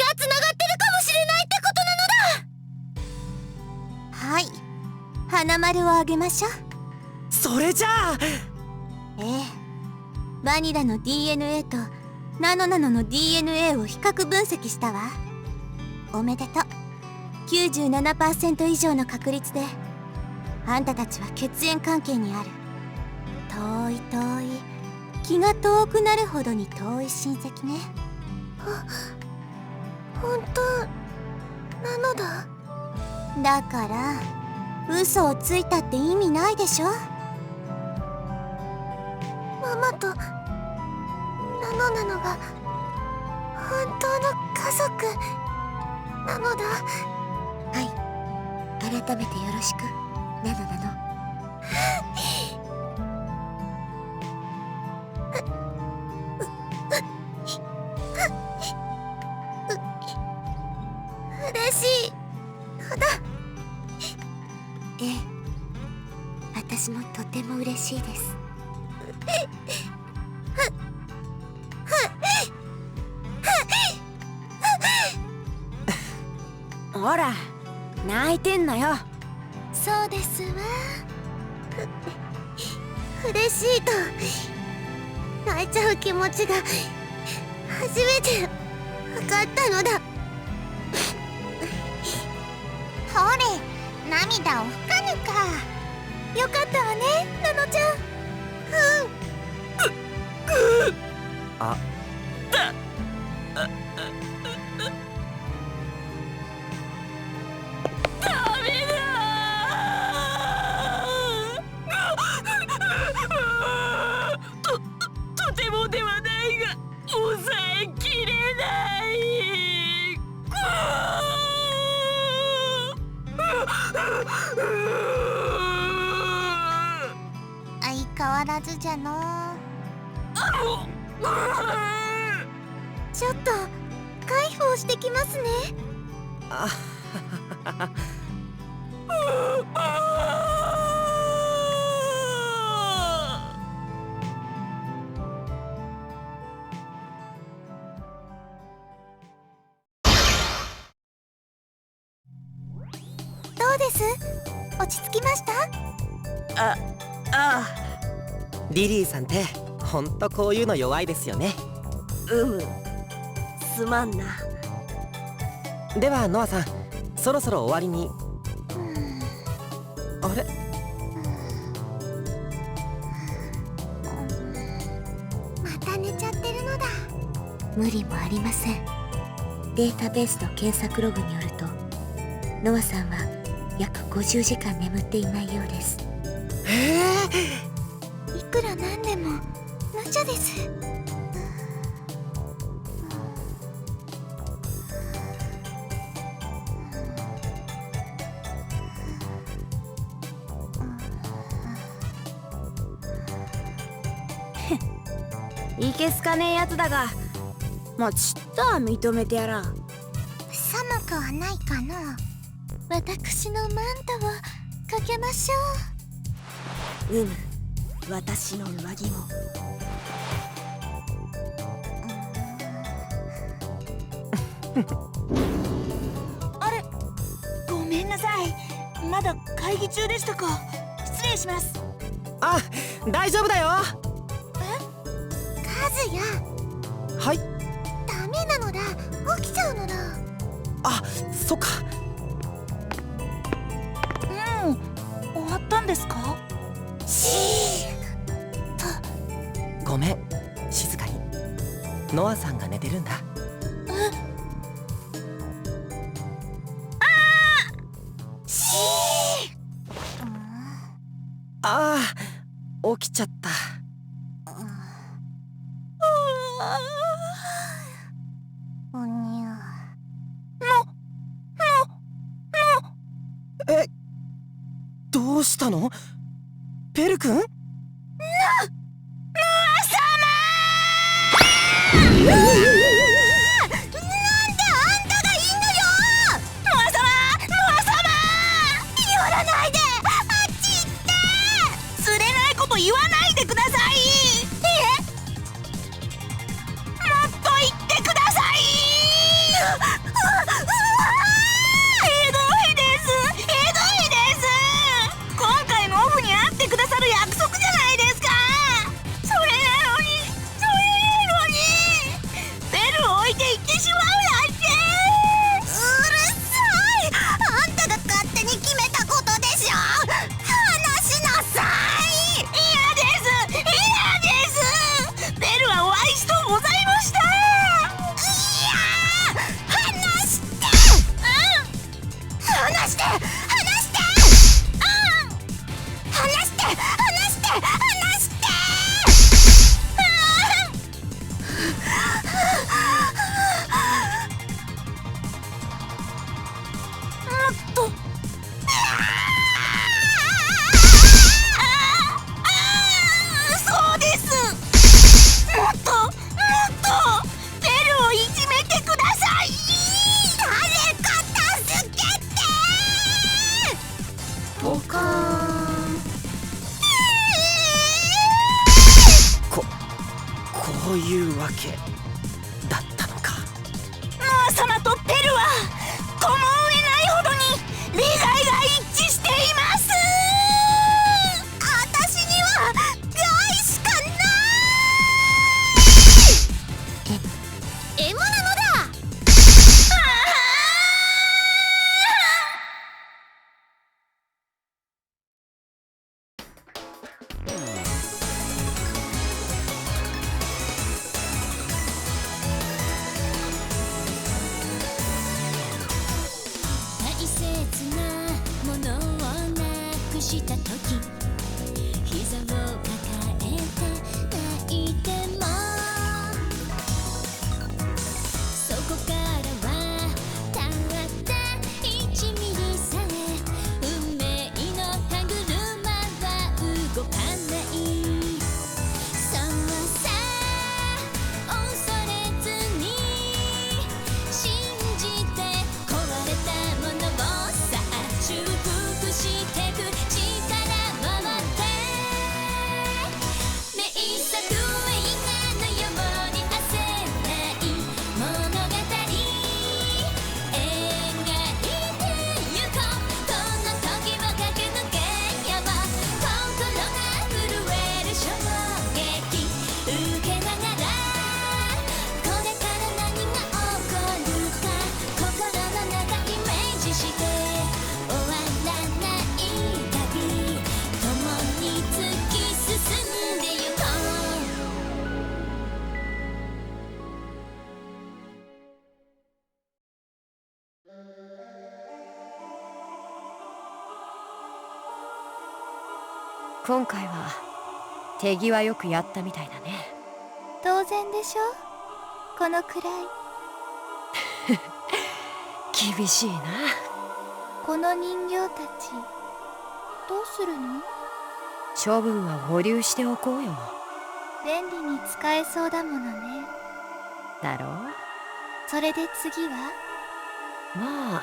かもしれないってことなのだ。はい、花丸をあげましょう。それじゃあ、バニラの DNA とナノナノの DNA を比較分析したわ。おめでとう。97% 以上の確率であんたたちは血縁関係にある。遠い遠い、気が遠くなるほどに遠い親戚ね。本当なのだ。だから嘘をついたって意味ないでしょ。ママとナノナノが本当の家族なのだ。改めてよろしくなの。嬉しいのだ。ええ、私もとても嬉しいです。ほら泣いてんなよ。そうですわ。嬉しいと泣いちゃう気持ちが初めて分かったのだ。ほれ、涙を拭かぬか。よかったわね、ナノちゃん。あ、とてもではないが抑えきれない。相変わらずじゃの。ちょっと介抱してきますね。どうです？落ち着きました？ああ、リリーさんってほんとこういうの弱いですよね。すまんな。ではノアさん、そろそろ終わりに。あれ、また寝ちゃってるのだ。無理もありません。データベースの検索ログによると、ノアさんは約50時間眠っていないようです。いくらなんでも無茶です。いけすかねえやつだが、もうちっとは認めてやらん。寒くはないかの。私のマントをかけましょう。私の上着も。あれ、ごめんなさい。まだ会議中でしたか。失礼します。あ、大丈夫だよ。カズヤ。はい。ダメなのだ。起きちゃうのだ。あ、そっか。終わったんですか？ごめん、静かに。ノアさんが寝てるんだ。ああ、起きちゃった。おにゃ。え、どうしたの？ペル君？言わないでください。もっと言ってください。ひどいです。今回のオフに会ってくださる約束そういうわけだったのか。ノア様とペルは子も産めないほどに利害が一致しています。私には害しかない。エモなのだ。大切なものをなくした時、膝を抱えて泣いても、そこからはたった1ミリさえ運命の歯車は動かない。そうさ、恐れずに信じて壊れたものをさあ修復してく力を持って、名作映画のように焦らない物語描いてゆこう。この時を駆け抜けよう。心が震える衝撃受けながら、これから何が起こるか心の中イメージして、終わらない旅共に突き進んでゆこう。今回は手際よくやったみたいだね。当然でしょ、このくらい。厳しいな。この人形たちどうするの？処分は保留しておこうよ。便利に使えそうだものね。だろう。それで次は？まあ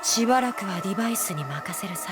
しばらくはデバイスに任せるさ。